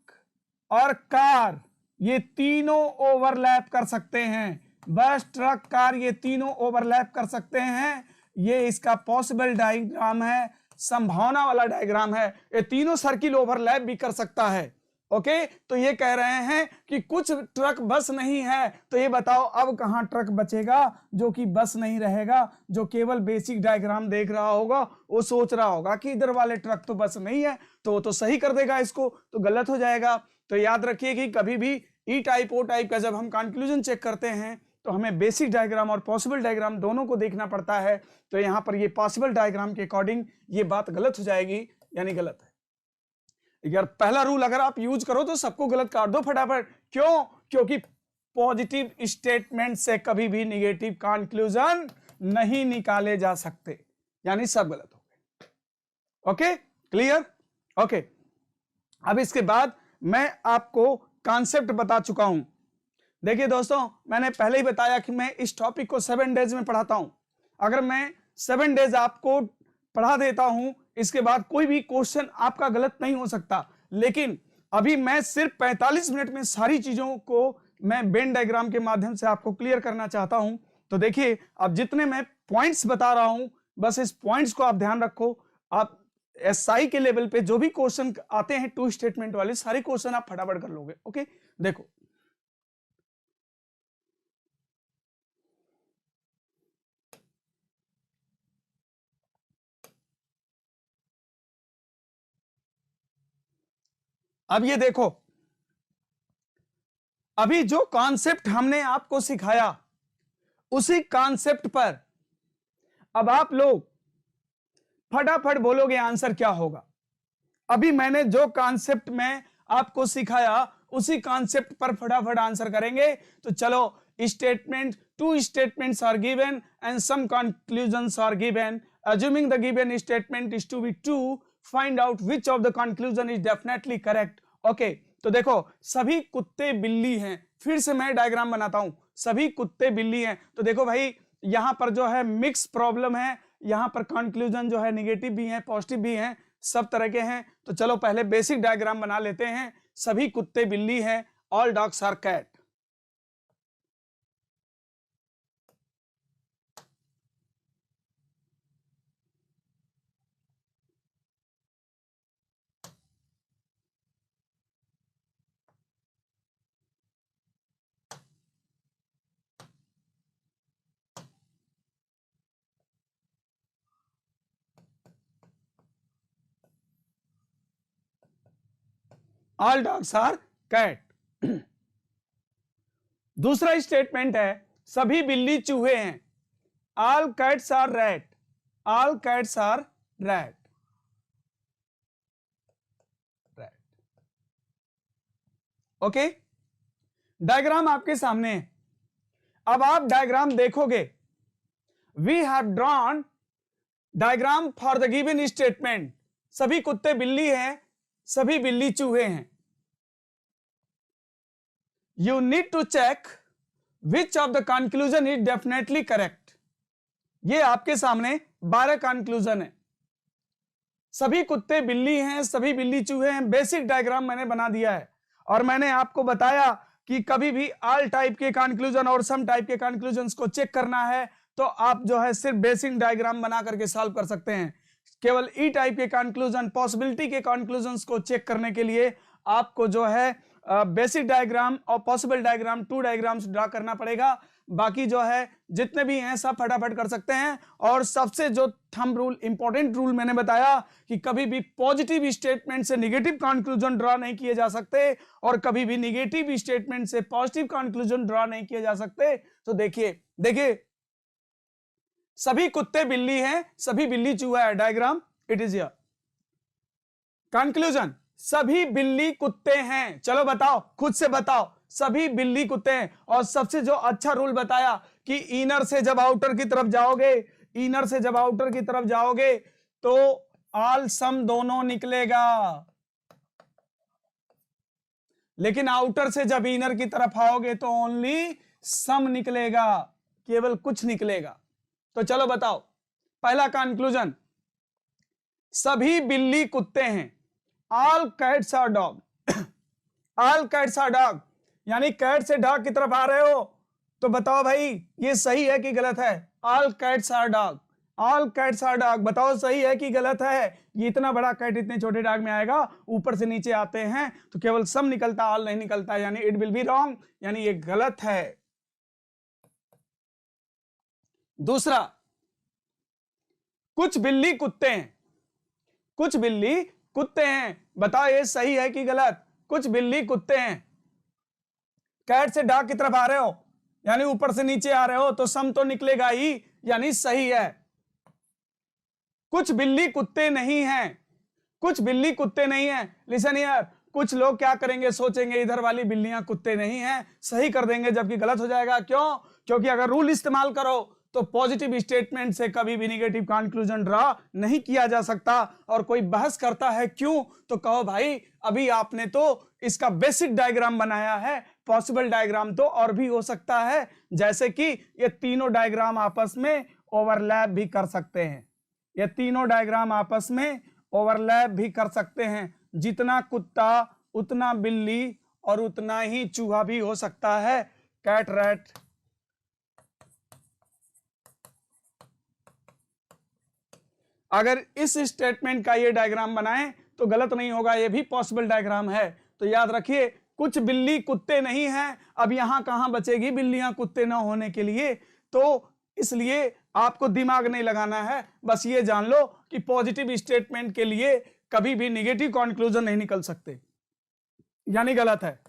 और कार ये तीनों ओवरलैप कर सकते हैं। बस, ट्रक, कार ये तीनों ओवरलैप कर सकते हैं। ये इसका पॉसिबल डायग्राम है, संभावना वाला डायग्राम है। ये तीनों सर्किल ओवरलैप भी कर सकता है। ओके, तो ये कह रहे हैं कि कुछ ट्रक बस नहीं है, तो ये बताओ अब कहां ट्रक बचेगा जो कि बस नहीं रहेगा। जो केवल बेसिक डायग्राम देख रहा होगा वो सोच रहा होगा कि इधर वाले ट्रक तो बस नहीं है, तो वो तो सही कर देगा, इसको तो गलत हो जाएगा। तो याद रखिए कि कभी भी ई टाइप ओ टाइप का जब हम कंक्लूजन चेक करते हैं तो हमें बेसिक डायग्राम और पॉसिबल डायग्राम दोनों को देखना पड़ता है। तो यहां पर ये पॉसिबल डायग्राम के अकॉर्डिंग ये बात गलत हो जाएगी, यानी गलत है। यार पहला रूल अगर आप यूज करो तो सबको गलत काट दो फटाफट। क्यों? क्योंकि पॉजिटिव स्टेटमेंट से कभी भी नेगेटिव कंक्लूजन नहीं निकाले जा सकते, यानी सब गलत हो गए। Okay, clear? ओके, अब इसके बाद मैं आपको कॉन्सेप्ट बता चुका हूं। देखिए दोस्तों, मैंने पहले ही बताया कि मैं इस टॉपिक को 7 डेज में पढ़ाता हूं। अगर मैं 7 डेज आपको पढ़ा देता हूं, इसके बाद कोई भी क्वेश्चन आपका गलत नहीं हो सकता। लेकिन अभी मैं सिर्फ 45 मिनट में सारी चीजों को मैं वेन डायग्राम के माध्यम से आपको क्लियर करना चाहता हूं। तो देखिए, अब जितने मैं पॉइंट्स बता रहा हूं, बस इस पॉइंट्स को आप ध्यान रखो। आप एसआई के लेवल पे जो भी क्वेश्चन आते हैं 2 स्टेटमेंट वाले, सारे क्वेश्चन आप फटाफट कर लोगे। ओके, देखो अब ये देखो, अभी जो कॉन्सेप्ट हमने आपको सिखाया उसी कॉन्सेप्ट पर अब आप लोग फटाफट बोलोगे आंसर क्या होगा। अभी मैंने जो कॉन्सेप्ट में आपको सिखाया उसी कॉन्सेप्ट पर फटाफट आंसर करेंगे। तो चलो, statement, 2 statements are given and some conclusions are given. Assuming the given statement is to be true, find out which of the conclusion is definitely correct. Okay, तो देखो सभी कुत्ते बिल्ली हैं। फिर से मैं डायग्राम बनाता हूं, सभी कुत्ते बिल्ली हैं। तो देखो भाई, यहां पर जो है मिक्स प्रॉब्लम है, यहां पर कंक्लूजन जो है निगेटिव भी है, पॉजिटिव भी है, सब तरह के हैं। तो चलो पहले बेसिक डायग्राम बना लेते हैं। सभी कुत्ते बिल्ली हैं, all dogs are cat. All dogs are cat. दूसरा स्टेटमेंट है सभी बिल्ली चूहे हैं, all cats are rat. All cats are rat. Okay, diagram आपके सामने है। अब आप डायग्राम देखोगे, we have drawn diagram for the given statement. सभी कुत्ते बिल्ली हैं, सभी बिल्ली चूहे हैं। You need to check which of the conclusion is definitely correct. ये आपके सामने 12 कंक्लूजन है। सभी कुत्ते बिल्ली हैं, सभी बिल्ली चूहे हैं। बेसिक डायग्राम मैंने बना दिया है और मैंने आपको बताया कि कभी भी ऑल टाइप के कंक्लूजन और सम टाइप के कंक्लूजन्स को चेक करना है तो आप जो है सिर्फ बेसिक डायग्राम बना करके सॉल्व कर सकते हैं। केवल ई टाइप के कंक्लूजन, पॉसिबिलिटी के कंक्लूजन्स को चेक करने के लिए आपको जो है बेसिक डायग्राम और पॉसिबल डायग्राम 2 डायग्राम्स ड्रा करना पड़ेगा। बाकी जो है जितने भी हैं सब फटाफट कर सकते हैं। और सबसे जो थंब रूल, इंपॉर्टेंट रूल मैंने बताया कि कभी भी पॉजिटिव स्टेटमेंट से नेगेटिव कंक्लूजन ड्रा नहीं किए जा सकते और कभी भी नेगेटिव स्टेटमेंट से पॉजिटिव कंक्लूजन ड्रा नहीं किए जा सकते। तो देखिए सभी कुत्ते बिल्ली हैं, सभी बिल्ली चूहा है। Diagram it is here. Conclusion, सभी बिल्ली कुत्ते हैं। चलो बताओ, खुद से बताओ, सभी बिल्ली कुत्ते हैं। और सबसे जो अच्छा रूल बताया कि इनर से जब आउटर की तरफ जाओगे, इनर से जब आउटर की तरफ जाओगे तो ऑल सम दोनों निकलेगा। लेकिन आउटर से जब इनर की तरफ आओगे तो ओनली सम निकलेगा, केवल कुछ निकलेगा। तो चलो बताओ, पहला कंक्लूजन, सभी बिल्ली कुत्ते हैं, all cats are dog. All cats are dog, यानी कैट से डॉग की तरफ आ रहे हो, तो बताओ भाई ये सही है कि गलत है? All cats are dog, all cats are dog, बताओ सही है कि गलत है? ये इतना बड़ा कैट इतने छोटे डॉग में आएगा, ऊपर से नीचे आते हैं तो केवल सम निकलता, ऑल नहीं निकलता, यानी इट विल बी रॉन्ग, यानी ये गलत है। दूसरा, कुछ बिल्ली कुत्ते हैं, कुछ बिल्ली कुत्ते हैं, बताओ ये सही है कि गलत? कुछ बिल्ली कुत्ते हैं, कैट से डॉग की तरफ आ रहे हो यानी ऊपर से नीचे आ रहे हो तो सम तो निकलेगा ही, यानी सही है। कुछ बिल्ली कुत्ते नहीं हैं, कुछ बिल्ली कुत्ते नहीं हैं, लिसन यार, कुछ लोग क्या करेंगे, सोचेंगे इधर वाली बिल्लियां कुत्ते नहीं हैं, सही कर देंगे, जबकि गलत हो जाएगा। क्यों? क्योंकि अगर रूल इस्तेमाल करो तो पॉजिटिव स्टेटमेंट से कभी भी नेगेटिव कंक्लूजन ड्रा नहीं किया जा सकता। और कोई बहस करता है क्यों, तो कहो भाई अभी आपने तो इसका बेसिक डायग्राम बनाया है, पॉसिबल डायग्राम तो और भी हो सकता है, जैसे कि ये तीनों डायग्राम आपस में ओवरलैप भी कर सकते हैं, ये तीनों डायग्राम आपस में ओवरलैप भी कर सकते हैं। जितना कुत्ता उतना बिल्ली और उतना ही चूहा भी हो सकता है, कैट रैट। अगर इस स्टेटमेंट का ये डायग्राम बनाएं तो गलत नहीं होगा, ये भी पॉसिबल डायग्राम है। तो याद रखिए, कुछ बिल्ली कुत्ते नहीं हैं। अब यहां कहां बचेगी बिल्लियां कुत्ते ना होने के लिए, तो इसलिए आपको दिमाग नहीं लगाना है, बस ये जान लो कि पॉजिटिव स्टेटमेंट के लिए कभी भी नेगेटिव कंक्लूजन नहीं निकल सकते, यानी गलत है।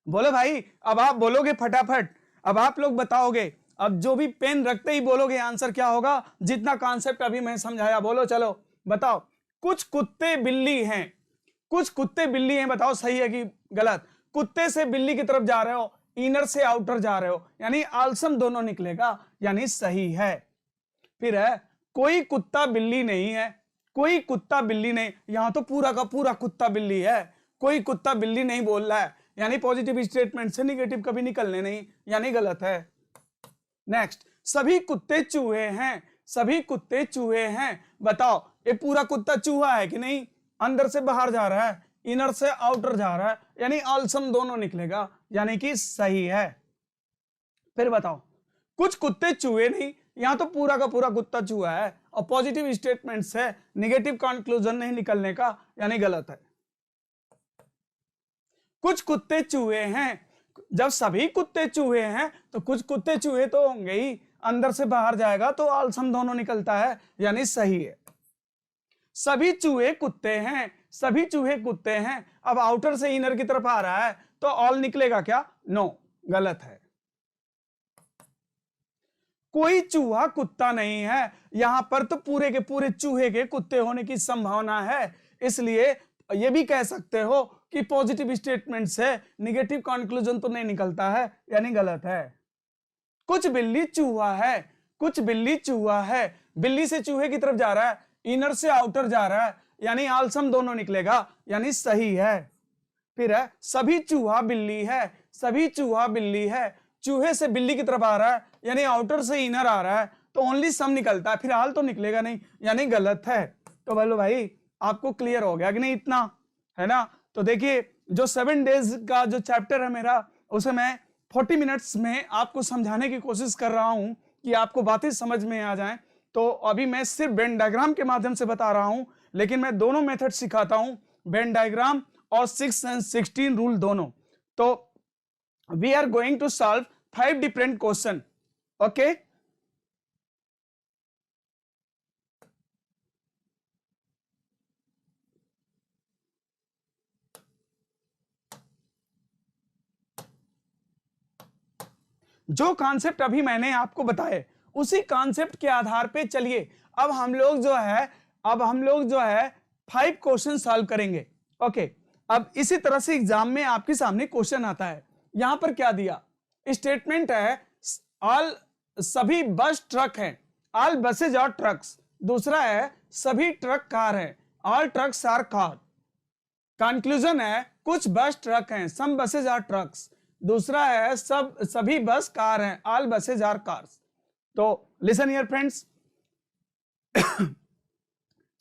बोलो भाई, अब आप बोलोगे फटाफट, अब आप लोग बताओगे, अब जो भी पेन रखते ही बोलोगे आंसर क्या होगा, जितना कॉन्सेप्ट अभी मैं समझाया। बोलो, चलो बताओ, कुछ कुत्ते बिल्ली हैं, कुछ कुत्ते बिल्ली हैं, बताओ सही है कि गलत? कुत्ते से बिल्ली की तरफ जा रहे हो, इनर से आउटर जा रहे हो, यानी आलसम दोनों निकलेगा, यानी सही है। फिर है, कोई कुत्ता बिल्ली नहीं है, कोई कुत्ता बिल्ली नहीं, यहां तो पूरा का पूरा कुत्ता बिल्ली है, कोई कुत्ता बिल्ली नहीं बोल रहा है, यानी पॉजिटिव स्टेटमेंट से निगेटिव कभी निकलने नहीं, यानी गलत है। नेक्स्ट, सभी कुत्ते चूहे हैं, सभी कुत्ते चूहे हैं, बताओ ये पूरा कुत्ता चूहा है कि नहीं? अंदर से बाहर जा रहा है, इनर से आउटर जा रहा है, यानी ऑलसम दोनों निकलेगा, यानी कि सही है। फिर बताओ, कुछ कुत्ते चूहे नहीं, यहां तो पूरा का पूरा कुत्ता चूहा है और पॉजिटिव स्टेटमेंट से नेगेटिव कंक्लूजन नहीं निकलने का, यानी गलत है। कुछ कुत्ते चूहे हैं, जब सभी कुत्ते चूहे हैं तो कुछ कुत्ते चूहे तो होंगे ही, अंदर से बाहर जाएगा तो आलसम दोनों निकलता है, यानी सही है। सभी चूहे कुत्ते हैं, सभी चूहे कुत्ते हैं, अब आउटर से इनर की तरफ आ रहा है तो ऑल निकलेगा क्या? नो, गलत है। कोई चूहा कुत्ता नहीं है, यहां पर तो पूरे के पूरे चूहे के कुत्ते होने की संभावना है, इसलिए ये भी कह सकते हो कि पॉजिटिव स्टेटमेंट से नेगेटिव कंक्लूजन तो नहीं निकलता है, यानी गलत है। कुछ बिल्ली चूहा है, कुछ बिल्ली चूहा है, बिल्ली से चूहे की तरफ जा रहा है, इनर से आउटर जा रहा है, यानी आलसम दोनों निकलेगा, यानी सही है। फिर है, सभी चूहा बिल्ली है, सभी चूहा बिल्ली है, चूहे से बिल्ली की तरफ आ रहा है, यानी आउटर से इनर आ रहा है तो ओनली सम निकलता है, फिर आल तो निकलेगा नहीं, यानी गलत है। तो बोलो भाई, आपको क्लियर हो गया कि नहीं? इतना है ना? तो देखिए, जो 7 डेज का जो चैप्टर है मेरा, उसे मैं 40 मिनट्स में आपको समझाने की कोशिश कर रहा हूं कि आपको बातें समझ में आ जाएं। तो अभी मैं सिर्फ वेन डायग्राम के माध्यम से बता रहा हूं, लेकिन मैं दोनों मेथड सिखाता हूं, वेन डायग्राम और 6 and 16 रूल दोनों। तो we are going to solve 5 different question, okay? जो कॉन्सेप्ट अभी मैंने आपको बताए, उसी कॉन्सेप्ट के आधार पे चलिए अब हम लोग जो है 5 क्वेश्चन सॉल्व करेंगे, ओके? अब इसी तरह से एग्जाम में आपके सामने क्वेश्चन आता है, यहां पर क्या दिया? स्टेटमेंट है ऑल, सभी बस ट्रक हैं, ऑल बसेज आर ट्रक्स। दूसरा है सभी ट्रक कार है, all trucks are car. Conclusion है कुछ बस ट्रक हैं, सम बसेज आर ट्रक्स। दूसरा है सभी बस कार हैं, ऑल बसेज आर कार्स। तो लिसन हियर फ्रेंड्स,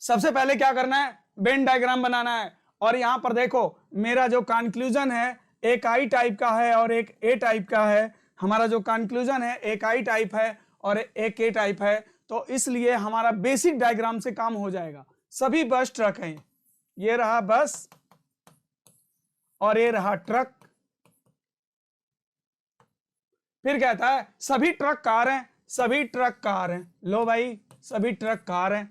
सबसे पहले क्या करना है, वेन डायग्राम बनाना है। और यहां पर देखो मेरा जो कंक्लूजन है एक आई टाइप का है और एक ए टाइप का है। हमारा जो कंक्लूजन है एक आई टाइप है और एक ए टाइप है, तो इसलिए हमारा बेसिक डायग्राम से काम हो जाएगा। सभी बस ट्रक हैं, ये रहा बस और ये रहा ट्रक। फिर कहता है सभी ट्रक कार हैं, सभी ट्रक कार हैं। लो भाई सभी ट्रक कार हैं।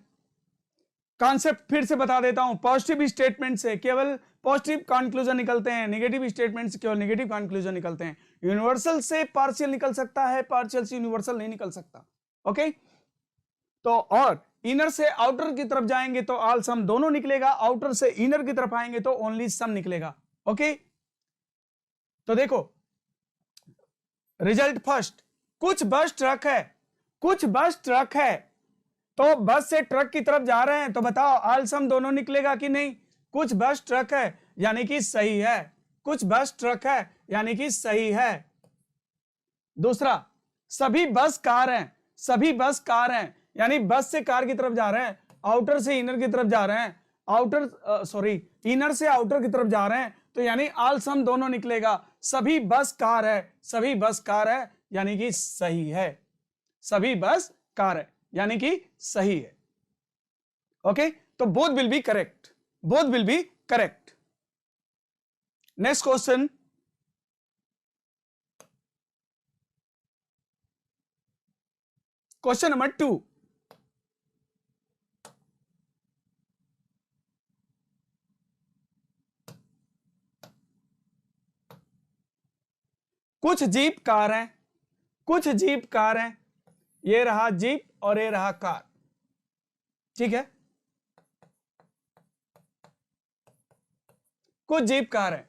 कॉन्सेप्ट फिर से बता देता हूं, पॉजिटिव स्टेटमेंट से केवल पॉजिटिव कंक्लूजन निकलते हैं, नेगेटिव स्टेटमेंट से केवल नेगेटिव कंक्लूजन निकलते हैं। यूनिवर्सल से पार्शियल निकल सकता है, पार्शियल से यूनिवर्सल नहीं निकल सकता। ओके, तो और इनर से आउटर की तरफ जाएंगे तो ऑल सम दोनों निकलेगा, आउटर से इनर की तरफ आएंगे तो ओनली सम निकलेगा। ओके, तो देखो रिजल्ट फर्स्ट, कुछ बस ट्रक है, कुछ बस ट्रक है, तो बस से ट्रक की तरफ जा रहे हैं, तो बताओ ऑल सम दोनों निकलेगा कि नहीं। कुछ बस ट्रक है यानी कि सही है, कुछ बस ट्रक है यानी कि सही है। दूसरा सभी बस कार हैं, सभी बस कार हैं यानी बस से कार की तरफ जा रहे हैं, आउटर से इनर की तरफ जा रहे हैं, इनर से आउटर की तरफ जा रहे हैं, तो यानी ऑल सम दोनों निकलेगा। सभी बस कार है, सभी बस कार है यानी कि सही है, सभी बस कार है यानी कि सही है। ओके, तो both will be correct, both will be correct. Next question, question number 2, कुछ जीप कार हैं, कुछ जीप कार हैं, ये रहा जीप और ये रहा कार। ठीक है, कुछ जीप कार है,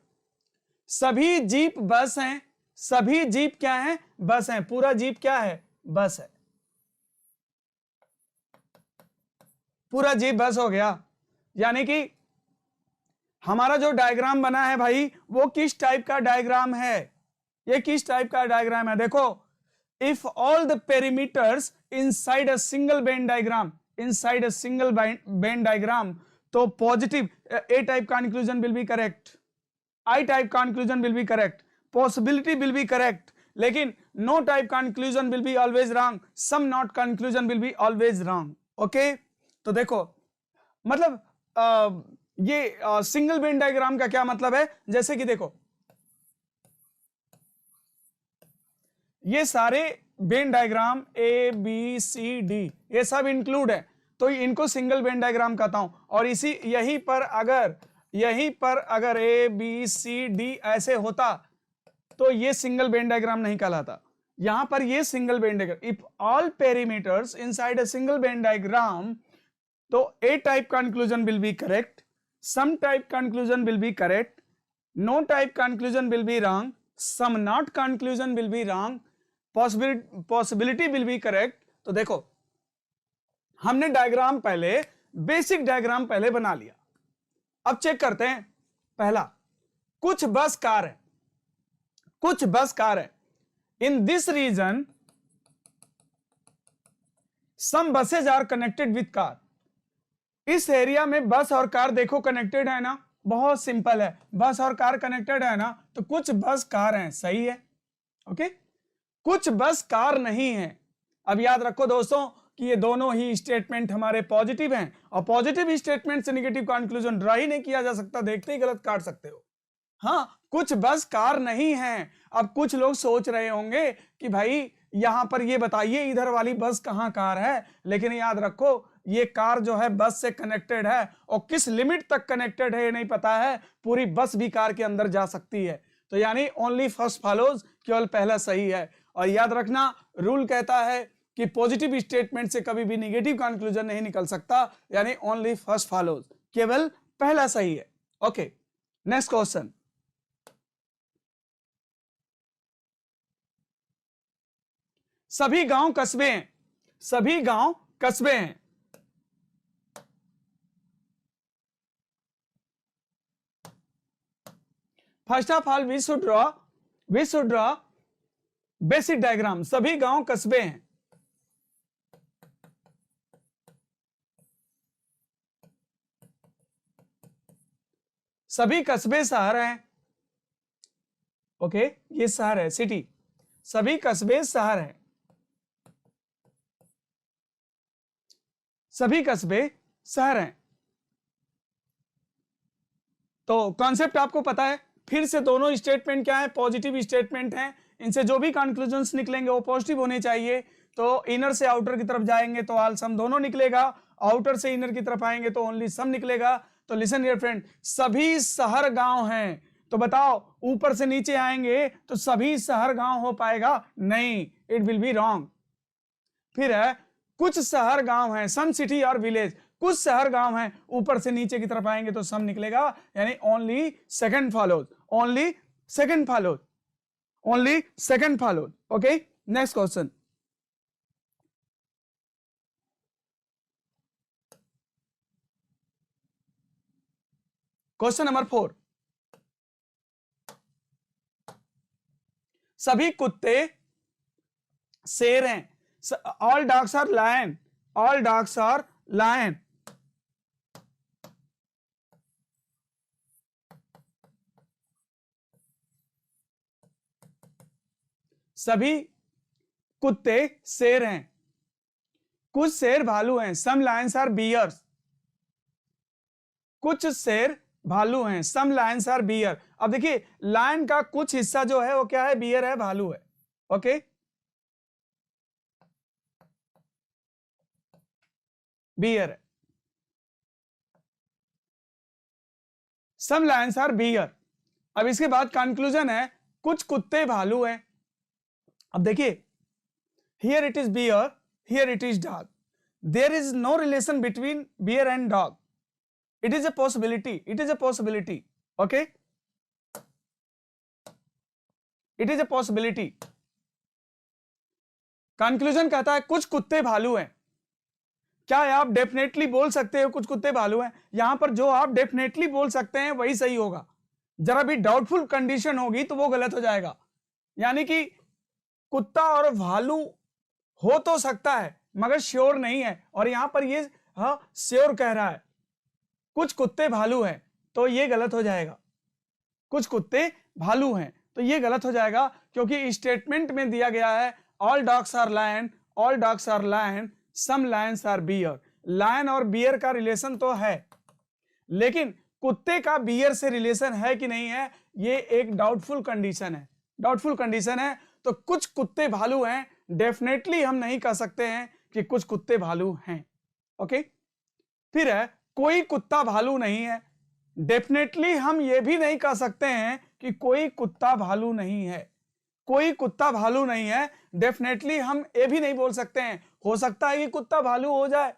सभी जीप बस हैं, सभी जीप क्या हैं, बस हैं। पूरा जीप क्या है, बस है, पूरा जीप बस हो गया। यानी कि हमारा जो डायग्राम बना है भाई वो किस टाइप का डायग्राम है, ये किस टाइप का डायग्राम है। देखो, if all the perimeters inside a single venn diagram, inside a single venn diagram, तो positive A type conclusion will be correct, I type conclusion will be correct, possibility will be correct, लेकिन no type conclusion will be always wrong, some not conclusion will be always wrong. Okay, तो देखो मतलब ये single venn diagram का क्या मतलब है, जैसे कि देखो ये सारे Venn diagram A B C D ये सब इंक्लूड है, तो इनको सिंगल बेन डायग्राम कहता हूं। और इसी यहीं पर अगर ए बी सी डी ऐसे होता तो ये सिंगल बेन डायग्राम नहीं कहलाता। यहां पर ये single venn diagram, if all perimeters inside a single venn diagram, तो A type conclusion will be correct, some type conclusion will be correct, no type conclusion will be wrong, some not conclusion will be wrong, possibility will be correct. तो देखो हमने diagram पहले, basic diagram पहले बना लिया। अब check करते हैं, पहला कुछ बस कार है, कुछ बस कार है, in this region some buses are connected with car. इस एरिया में बस और कार देखो कनेक्टेड है ना, बहुत सिंपल है, बस और कार कनेक्टेड है ना, तो कुछ बस कार हैं, सही है। ओके, कुछ बस कार नहीं है। अब याद रखो दोस्तों कि ये दोनों ही स्टेटमेंट हमारे पॉजिटिव हैं, और पॉजिटिव स्टेटमेंट से नेगेटिव कंक्लूजन ड्रा ही नहीं किया जा सकता, देखते ही गलत काट सकते हो। हाँ, कुछ बस कार नहीं है। अब कुछ लोग सोच रहे होंगे कि भाई यहां पर ये बताइए इधर वाली बस कहां कार है, लेकिन याद रखो ये कार जो है बस से कनेक्टेड है, और किस लिमिट तक कनेक्टेड है ये नहीं पता है, पूरी बस भी कार के अंदर जा सकती है। तो यानी ओनली फर्स्ट फॉलोज, केवल पहला सही है। और याद रखना रूल कहता है कि पॉजिटिव स्टेटमेंट से कभी भी नेगेटिव कंक्लूजन नहीं निकल सकता, यानी ओनली फर्स्ट फॉलोज, केवल पहला सही है। ओके, नेक्स्ट क्वेश्चन, सभी गांव कस्बे हैं, सभी गांव कस्बे हैं, first of all we should draw basic diagram. सभी गांव कस्बे हैं, सभी कस्बे शहर हैं। ओके, ये शहर है, सिटी, सभी कस्बे शहर हैं, सभी कस्बे शहर हैं। तो कॉन्सेप्ट आपको पता है। फिर से दोनों स्टेटमेंट क्या है, पॉजिटिव स्टेटमेंट हैं। इनसे जो भी कंक्लूजन्स निकलेंगे वो पॉजिटिव होने चाहिए। तो इनर से आउटर की तरफ जाएंगे तो ऑल सम दोनों निकलेगा, आउटर से इनर की तरफ आएंगे तो ओनली सम निकलेगा। तो लिसन हियर फ्रेंड, सभी शहर गांव हैं। तो बताओ, ऊपर से नीचे आएंगे तो सभी शहर गांव हो पाएगा? नहीं, इट विल बी रॉन्ग। फिर है कुछ शहर गांव हैं, सम सिटी और विलेज, कुछ शहर गांव हैं। ऊपर से नीचे की तरफ आएंगे तो सम निकलेगा, यानी only second follows, only second follows, only second follows. Okay, next question. Question number 4, सभी कुत्ते शेर हैं। All dogs are lion, all dogs are lion. सभी कुत्ते शेर हैं, कुछ शेर भालू हैं। सम लायंस आर बियर्स, कुछ शेर भालू हैं। सम लायंस आर बियर। अब देखिए, लायन का कुछ हिस्सा जो है वो क्या है, बियर है, भालू है। ओके, बियर है। सम लायंस आर बियर। अब इसके बाद कंक्लूजन है, कुछ कुत्ते भालू हैं। अब देखिए, here it is bear, here it is dog, there is no relation between bear and dog. It is a possibility, it is a possibility. Okay, it is a possibility. Conclusion कहता है कुछ कुत्ते भालू हैं। क्या आप डेफिनेटली बोल सकते हो कुछ कुत्ते भालू हैं? यहां पर जो आप डेफिनेटली बोल सकते हैं वही सही होगा। जरा भी डाउटफुल कंडीशन होगी तो वो गलत हो जाएगा। यानी कि कुत्ता और भालू हो तो सकता है मगर श्योर नहीं है, और यहां पर ये श्योर कह रहा है कुछ कुत्ते भालू हैं, तो ये गलत हो जाएगा। कुछ कुत्ते भालू हैं तो ये गलत हो जाएगा, क्योंकि स्टेटमेंट में दिया गया है all dogs are lion, all dogs are lion, some lions are bear. Lion और बियर का रिलेशन तो है, लेकिन कुत्ते का बियर से रिलेशन है कि नहीं है, ये एक डाउटफुल कंडीशन है, डाउटफुल कंडीशन है। तो कुछ कुत्ते भालू हैं, डेफिनेटली हम नहीं कह सकते हैं कि कुछ कुत्ते भालू हैं। ओके, फिर है कोई कुत्ता भालू नहीं है। डेफिनेटली हम ये भी नहीं कह सकते हैं कि कोई कुत्ता भालू नहीं है। कोई कुत्ता भालू नहीं है, डेफिनेटली हम ये भी नहीं बोल सकते हैं, हो सकता है कि कुत्ता भालू हो जाए।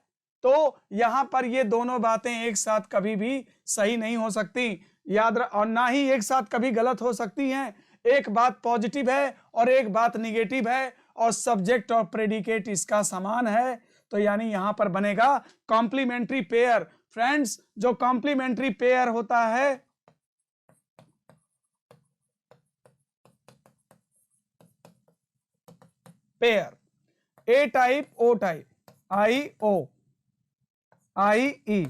तो यहां पर ये दोनों बातें एक साथ कभी भी सही नहीं हो सकती, याद रख, और ना ही एक साथ कभी गलत हो सकती हैं। एक बात पॉजिटिव है और एक बात निगेटिव है, और सब्जेक्ट और प्रेडिकेट इसका समान है। तो यानी यहां पर बनेगा कॉम्प्लीमेंट्री पेयर। फ्रेंड्स, जो कॉम्प्लीमेंट्री पेयर होता है, pair A type O type, I O I E,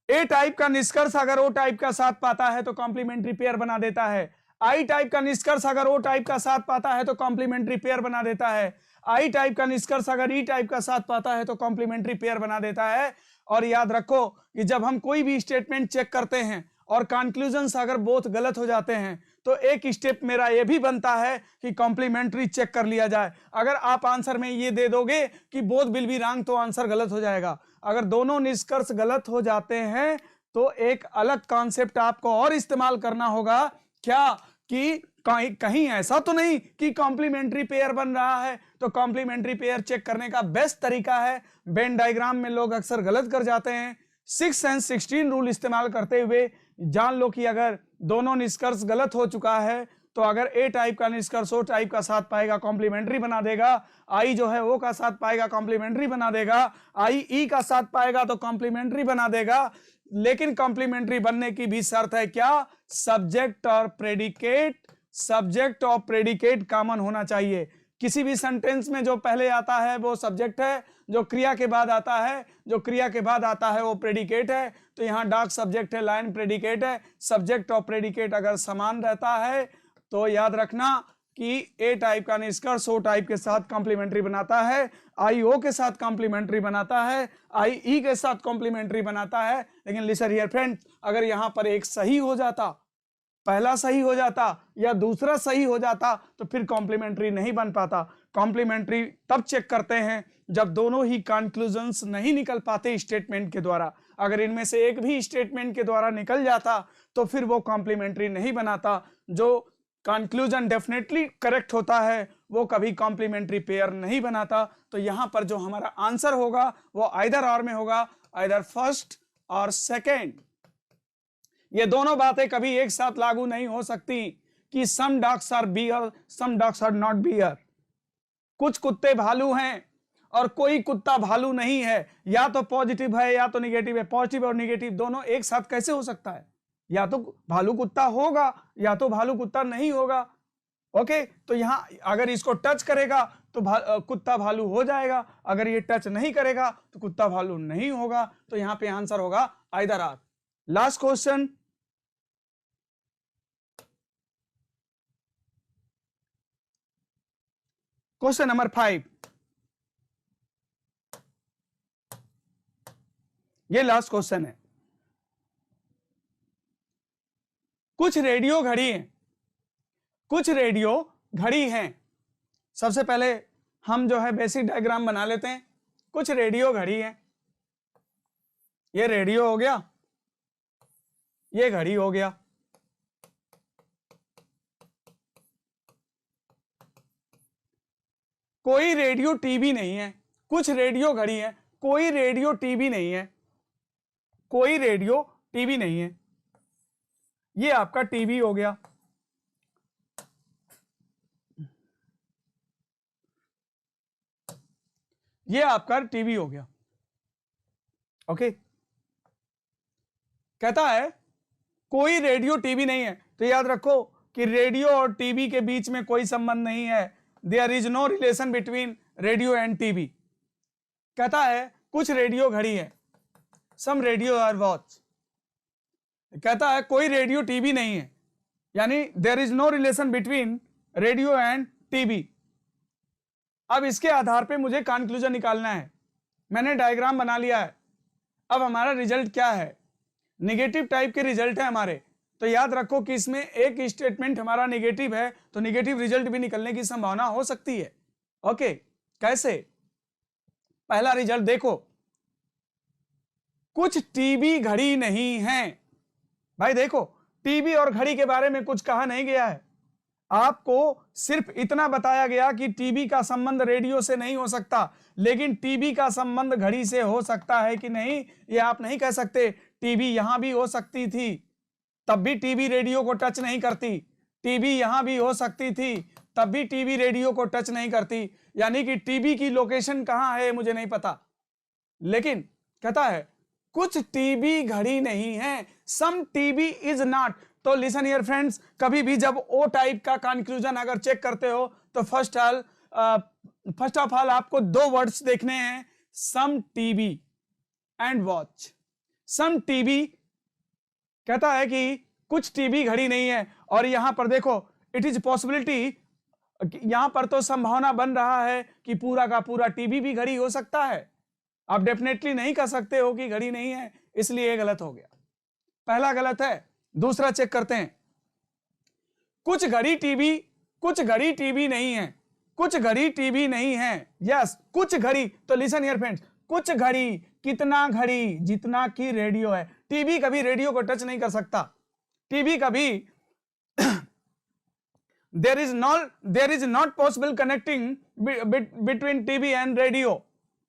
A type का निष्कर्ष अगर ओ टाइप का साथ पाता है तो कॉम्प्लीमेंट्री पेयर बना देता है। आई टाइप का निष्कर्ष अगर ओ टाइप का साथ पाता है तो कॉम्प्लीमेंट्री पेयर बना देता है। आई टाइप का निष्कर्ष अगर ई टाइप का साथ पाता है तो कॉम्प्लीमेंट्री पेयर बना देता है। और याद रखो कि जब हम कोई भी स्टेटमेंट चेक करते हैं और कंक्लूजन्स अगर बोथ गलत हो जाते हैं तो एक स्टेप मेरा ये भी बनता है कि कॉम्प्लीमेंट्री चेक कर लिया जाए। अगर आप आंसर में ये दे दोगे कि बोथ विल बी रॉन्ग तो आंसर गलत हो जाएगा। अगर दोनों निष्कर्ष गलत हो जाते हैं तो एक अलग कॉन्सेप्ट आपको और इस्तेमाल करना होगा, क्या कि कहीं ऐसा तो नहीं कि कॉम्प्लीमेंट्री पेयर बन रहा है। तो कॉम्प्लीमेंट्री पेयर चेक करने का बेस्ट तरीका है, वेन डायग्राम में लोग अक्सर गलत कर जाते हैं, 6 and 16 रूल इस्तेमाल करते हुए जान लो कि अगर दोनों निष्कर्ष गलत हो चुका है तो अगर ए टाइप का निष्कर्ष ओ टाइप का साथ पाएगा कॉम्प्लीमेंट्री बना देगा, आई जो है वो का साथ पाएगा कॉम्प्लीमेंट्री बना देगा, आई ई का साथ पाएगा तो कॉम्प्लीमेंट्री बना देगा, लेकिन कॉम्प्लीमेंट्री बनने की भी शर्त है क्या, सब्जेक्ट और प्रेडिकेट, सब्जेक्ट और प्रेडिकेट कॉमन होना चाहिए। किसी भी सेंटेंस में जो पहले आता है वो सब्जेक्ट है, जो क्रिया के बाद आता है, जो क्रिया के बाद आता है वो प्रेडिकेट है। तो यहाँ डॉग सब्जेक्ट है, लाइन प्रेडिकेट है। सब्जेक्ट और प्रेडिकेट अगर समान रहता है तो याद रखना कि ए टाइप का निष्कर्ष ओ टाइप के साथ कॉम्प्लीमेंट्री बनाता है, आई ओ के साथ कॉम्प्लीमेंट्री बनाता है, आई ई के साथ कॉम्प्लीमेंट्री बनाता है। लेकिन लिसन हियर फ्रेंड्स, अगर यहां पर एक सही हो जाता, पहला सही हो जाता या दूसरा सही हो जाता तो फिर कॉम्प्लीमेंट्री नहीं बन पाता। कॉम्प्लीमेंट्री तब चेक करते हैं जब दोनों ही कंक्लूजन्स नहीं निकल पाते स्टेटमेंट के द्वारा। अगर इनमें से एक भी स्टेटमेंट के द्वारा निकल जाता तो फिर वो कॉम्प्लीमेंट्री नहीं बनाता। जो कंक्लूजन डेफिनेटली करेक्ट होता है वो कभी कॉम्प्लीमेंट्री पेयर नहीं बनाता। तो यहां पर जो हमारा आंसर होगा वो आइदर और में होगा, आइदर फर्स्ट और सेकेंड। ये दोनों बातें कभी एक साथ लागू नहीं हो सकती कि some dogs are bear, some dogs are not bear. कुछ कुत्ते भालू हैं और कोई कुत्ता भालू नहीं है, या तो पॉजिटिव है या तो निगेटिव है। पॉजिटिव और निगेटिव दोनों एक साथ कैसे हो सकता है? या तो भालू कुत्ता होगा या तो भालू कुत्ता नहीं होगा। ओके, तो यहां अगर इसको टच करेगा तो कुत्ता भालू हो जाएगा, अगर ये टच नहीं करेगा तो कुत्ता भालू नहीं होगा। तो यहां पे आंसर होगा either or. Last question, question number 5। ये लास्ट क्वेश्चन है। कुछ रेडियो घड़ी हैं, कुछ रेडियो घड़ी हैं। सबसे पहले हम जो है बेसिक डायग्राम बना लेते हैं। कुछ रेडियो घड़ी हैं, ये रेडियो हो गया, ये घड़ी हो गया। कोई रेडियो टीवी नहीं है। कुछ रेडियो घड़ी है, कोई रेडियो टीवी नहीं है, कोई रेडियो टीवी नहीं है। ये आपका टीवी हो गया, ये आपका टीवी हो गया। ओके, कहता है कोई रेडियो टीवी नहीं है। तो याद रखो कि रेडियो और टीवी के बीच में कोई संबंध नहीं है। There is no relation between radio and TV. कहता है कुछ रेडियो घड़ी है, सम रेडियो आर वॉच। कहता है कोई रेडियो टीवी नहीं है, यानी there is no relation between radio and TV. अब इसके आधार पे मुझे कंक्लूजन निकालना है। मैंने डायग्राम बना लिया है। अब हमारा रिजल्ट क्या है? निगेटिव टाइप के रिजल्ट है हमारे। तो याद रखो कि इसमें एक स्टेटमेंट हमारा निगेटिव है, तो निगेटिव रिजल्ट भी निकलने की संभावना हो सकती है। ओके, कैसे? पहला रिजल्ट देखो, कुछ टीवी घड़ी नहीं है। भाई देखो, टीवी और घड़ी के बारे में कुछ कहा नहीं गया है। आपको सिर्फ इतना बताया गया कि टीवी का संबंध रेडियो से नहीं हो सकता, लेकिन टीवी का संबंध घड़ी से हो सकता है कि नहीं ये आप नहीं कह सकते। टीवी यहां भी हो सकती थी, तब भी टीवी रेडियो को टच नहीं करती। टीवी यहां भी हो सकती थी, तब भी टीवी रेडियो को टच नहीं करती। यानी कि टीवी की लोकेशन कहां है मुझे नहीं पता, लेकिन कहता है कुछ टीवी घड़ी नहीं है, सम टीवी इज नॉट। तो लिसन हियर फ्रेंड्स, कभी भी जब ओ टाइप का कंक्लूजन अगर चेक करते हो तो फर्स्ट ऑफ ऑल आपको दो वर्ड्स देखने हैं, some TV and watch. Some TV कहता है कि कुछ टीवी घड़ी नहीं है, और यहां पर देखो इट इज पॉसिबिलिटी, यहां पर तो संभावना बन रहा है कि पूरा का पूरा टीवी भी घड़ी हो सकता है। आप डेफिनेटली नहीं कह सकते हो कि घड़ी नहीं है, इसलिए गलत हो गया। पहला गलत है। दूसरा चेक करते हैं, कुछ घड़ी टीवी नहीं है, कुछ घड़ी टीवी नहीं है। यस, कुछ घड़ी। तो लिसन हियर फ्रेंड्स, कुछ घड़ी, कितना घड़ी? जितना की रेडियो है। टीवी कभी रेडियो को टच नहीं कर सकता। टीवी कभी there is not possible connecting between TV and radio.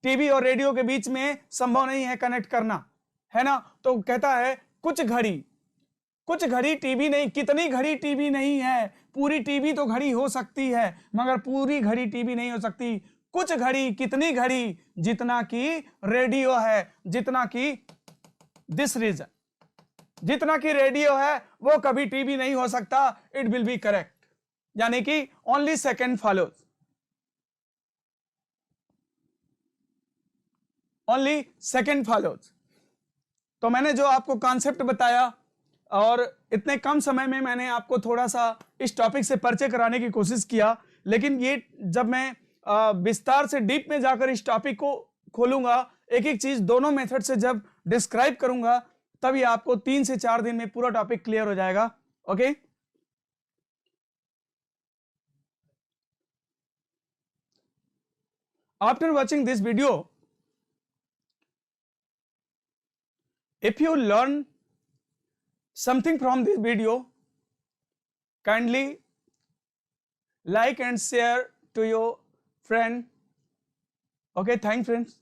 TV और रेडियो के बीच में संभव नहीं है कनेक्ट करना, है ना। तो कहता है कुछ घड़ी टीवी नहीं। कितनी घड़ी टीवी नहीं है? पूरी टीवी तो घड़ी हो सकती है, मगर पूरी घड़ी टीवी नहीं हो सकती। कुछ घड़ी, कितनी घड़ी? जितना की रेडियो है, जितना की दिस रीजन, जितना कि रेडियो है वो कभी टीवी नहीं हो सकता, इट विल बी करेक्ट, यानी कि only second follows, only second follows. तो मैंने जो आपको कॉन्सेप्ट बताया और इतने कम समय में मैंने आपको थोड़ा सा इस टॉपिक से परिचय कराने की कोशिश किया, लेकिन ये जब मैं विस्तार से डीप में जाकर इस टॉपिक को खोलूंगा, एक एक चीज दोनों मेथड से जब डिस्क्राइब करूंगा, तभी आपको 3 से 4 दिन में पूरा टॉपिक क्लियर हो जाएगा। Okay, after watching this video, if you learn something from this video, kindly like and share to your friend. Okay, thanks friends.